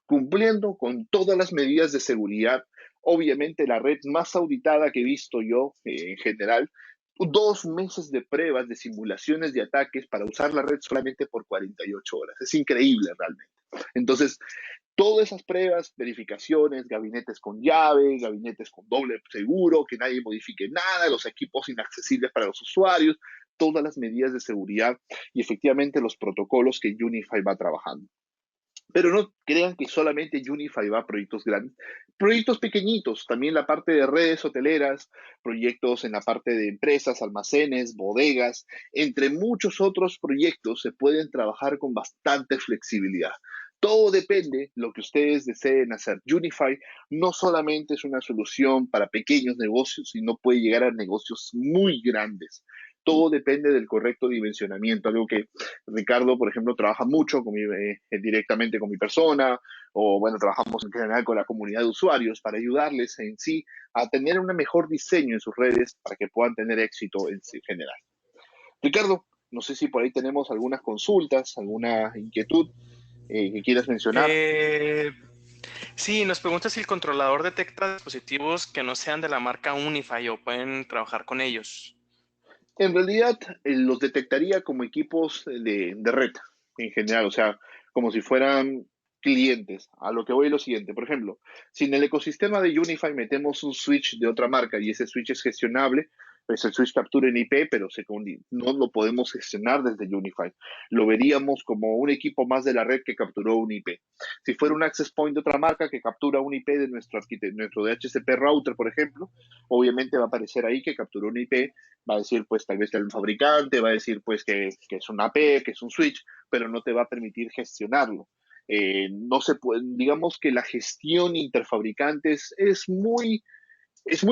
cumpliendo con todas las medidas de seguridad. Obviamente la red más auditada que he visto yo en general, 2 meses de pruebas, de simulaciones de ataques para usar la red solamente por 48 horas. Es increíble realmente. Entonces, todas esas pruebas, verificaciones, gabinetes con llave, gabinetes con doble seguro, que nadie modifique nada, los equipos inaccesibles para los usuarios, todas las medidas de seguridad y efectivamente los protocolos que Unify va trabajando. Pero no crean que solamente Unify va a proyectos grandes, proyectos pequeñitos, también la parte de redes hoteleras, proyectos en la parte de empresas, almacenes, bodegas, entre muchos otros proyectos se pueden trabajar con bastante flexibilidad. Todo depende de lo que ustedes deseen hacer. Unify no solamente es una solución para pequeños negocios, sino puede llegar a negocios muy grandes. Todo depende del correcto dimensionamiento, algo que Ricardo, por ejemplo, trabaja mucho directamente con mi persona, o bueno, trabajamos en general con la comunidad de usuarios para ayudarles en sí a tener un mejor diseño en sus redes para que puedan tener éxito en sí, general. Ricardo, no sé si por ahí tenemos algunas consultas, alguna inquietud que quieras mencionar. Eh, sí, nos pregunta si el controlador detecta dispositivos que no sean de la marca Unify o pueden trabajar con ellos. En realidad, los detectaría como equipos de red en general, o sea, como si fueran clientes. A lo que voy es lo siguiente, por ejemplo, si en el ecosistema de Unify metemos un switch de otra marca y ese switch es gestionable, pues el switch captura en IP, pero no lo podemos gestionar desde Unify. Lo veríamos como un equipo más de la red que capturó un IP. Si fuera un access point de otra marca que captura un IP de nuestro DHCP router, por ejemplo, obviamente va a aparecer ahí que capturó un IP, va a decir pues tal vez que es un fabricante, va a decir pues que es una AP, que es un switch, pero no te va a permitir gestionarlo. No se puede, digamos que la gestión interfabricantes es muy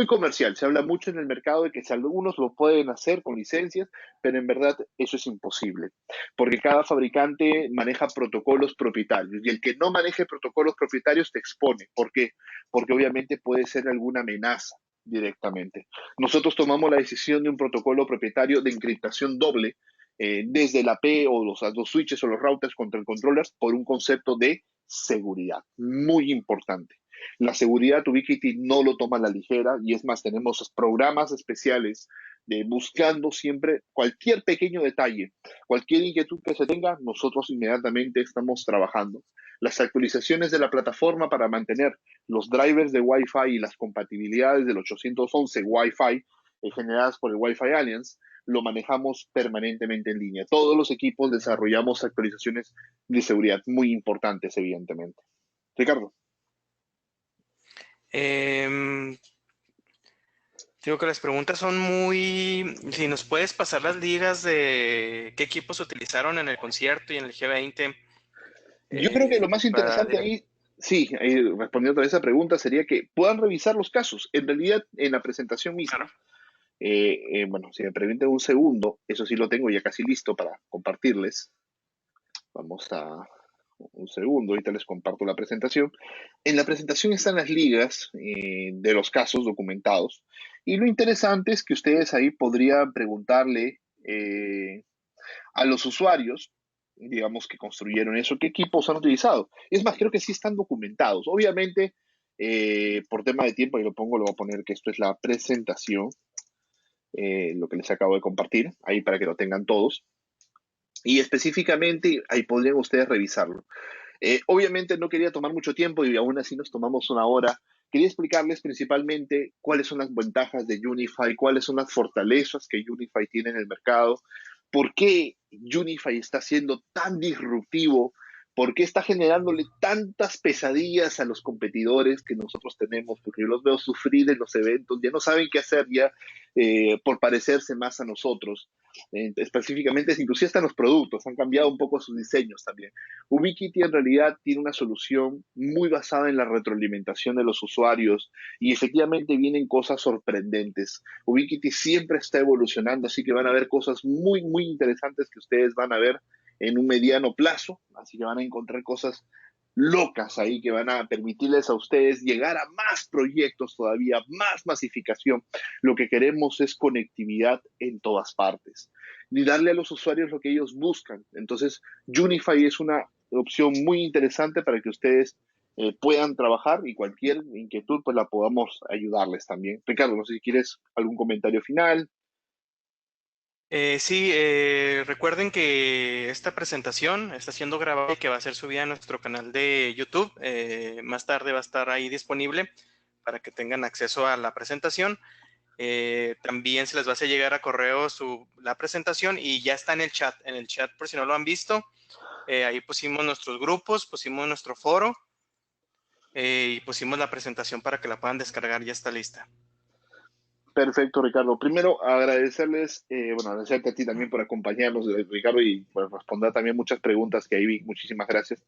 comercial. Se habla mucho en el mercado de que si algunos lo pueden hacer con licencias, pero en verdad eso es imposible, porque cada fabricante maneja protocolos propietarios y el que no maneje protocolos propietarios te expone. ¿Por qué? Porque obviamente puede ser alguna amenaza directamente. Nosotros tomamos la decisión de un protocolo propietario de encriptación doble desde la P o los switches o los routers contra el controller por un concepto de seguridad muy importante. La seguridad Ubiquiti no lo toma a la ligera y es más, tenemos programas especiales de buscando siempre cualquier pequeño detalle, cualquier inquietud que se tenga, nosotros inmediatamente estamos trabajando. Las actualizaciones de la plataforma para mantener los drivers de Wi-Fi y las compatibilidades del 811 Wi-Fi generadas por el Wi-Fi Alliance lo manejamos permanentemente en línea. Todos los equipos desarrollamos actualizaciones de seguridad muy importantes, evidentemente. Ricardo. Em, Digo que las preguntas son muy... Si nos puedes pasar las ligas de qué equipos utilizaron en el concierto y en el G20 Yo creo que lo más para... interesante ahí, sí, ahí respondiendo a esa pregunta, sería que puedan revisar los casos. En realidad, en la presentación Claro. misma, bueno, si me permiten un segundo, eso sí lo tengo ya casi listo para compartirles. Vamos a un segundo, ahorita les comparto la presentación. En la presentación están las ligas de los casos documentados. Y lo interesante es que ustedes ahí podrían preguntarle a los usuarios, digamos, que construyeron eso, qué equipos han utilizado. Es más, creo que sí están documentados. Obviamente, por tema de tiempo, y lo voy a poner que esto es la presentación, lo que les acabo de compartir, ahí para que lo tengan todos. Y específicamente, ahí podrían ustedes revisarlo. Obviamente no quería tomar mucho tiempo y aún así nos tomamos una hora. Quería explicarles principalmente cuáles son las ventajas de Unify, cuáles son las fortalezas que Unify tiene en el mercado, ¿Por qué Unify está siendo tan disruptivo? ¿Por qué está generándole tantas pesadillas a los competidores que nosotros tenemos? Porque yo los veo sufrir en los eventos, ya no saben qué hacer ya por parecerse más a nosotros. Específicamente, inclusive hasta los productos, han cambiado un poco sus diseños también. Ubiquiti en realidad tiene una solución muy basada en la retroalimentación de los usuarios y efectivamente vienen cosas sorprendentes. Ubiquiti siempre está evolucionando, así que van a ver cosas muy, muy interesantes que ustedes van a ver en un mediano plazo, así que van a encontrar cosas locas ahí que van a permitirles a ustedes llegar a más proyectos todavía, más masificación. Lo que queremos es conectividad en todas partes y darle a los usuarios lo que ellos buscan. Entonces, Unify es una opción muy interesante para que ustedes puedan trabajar y cualquier inquietud pues la podamos ayudarles también. Ricardo, no sé si quieres algún comentario final. Sí, recuerden que esta presentación está siendo grabada y que va a ser subida a nuestro canal de YouTube. Más tarde va a estar ahí disponible para que tengan acceso a la presentación. También se les va a hacer llegar a correo la presentación y ya está en el chat. En el chat, por si no lo han visto, ahí pusimos nuestros grupos, pusimos nuestro foro y pusimos la presentación para que la puedan descargar. Ya está lista. Perfecto, Ricardo. Primero, agradecerles, bueno, agradecerte a ti también por acompañarnos, Ricardo, y por responder también muchas preguntas que ahí vi. Muchísimas gracias.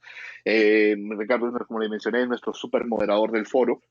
Ricardo, como le mencioné, es nuestro super moderador del foro.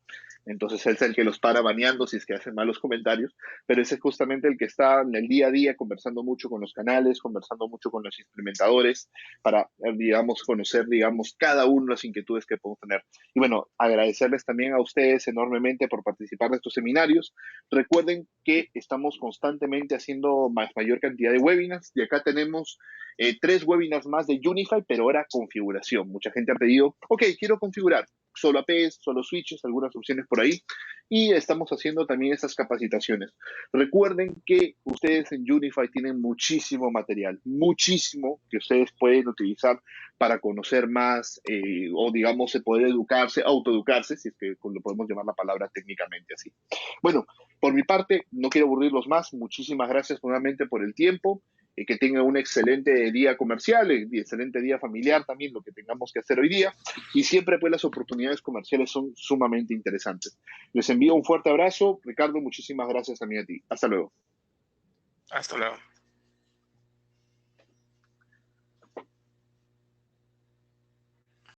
Entonces, él es el que los para baneando si es que hacen malos comentarios, pero ese es justamente el que está en el día a día conversando mucho con los canales, conversando mucho con los implementadores para, digamos, conocer, digamos, cada uno de las inquietudes que podemos tener. Y bueno, agradecerles también a ustedes enormemente por participar de estos seminarios. Recuerden que estamos constantemente haciendo mayor cantidad de webinars y acá tenemos 3 webinars más de Unify, pero ahora configuración. Mucha gente ha pedido, ok, quiero configurar solo APs, solo switches, algunas opciones por ahí. Y estamos haciendo también estas capacitaciones. Recuerden que ustedes en Unify tienen muchísimo material, muchísimo que ustedes pueden utilizar para conocer más o digamos se poder educarse, autoeducarse, si es que lo podemos llamar la palabra técnicamente así. Bueno, por mi parte, no quiero aburrirlos más. Muchísimas gracias nuevamente por el tiempo. Que tengan un excelente día comercial, excelente día familiar también, lo que tengamos que hacer hoy día. Y siempre pues las oportunidades comerciales son sumamente interesantes. Les envío un fuerte abrazo. Ricardo, muchísimas gracias también a ti. Hasta luego. Hasta luego.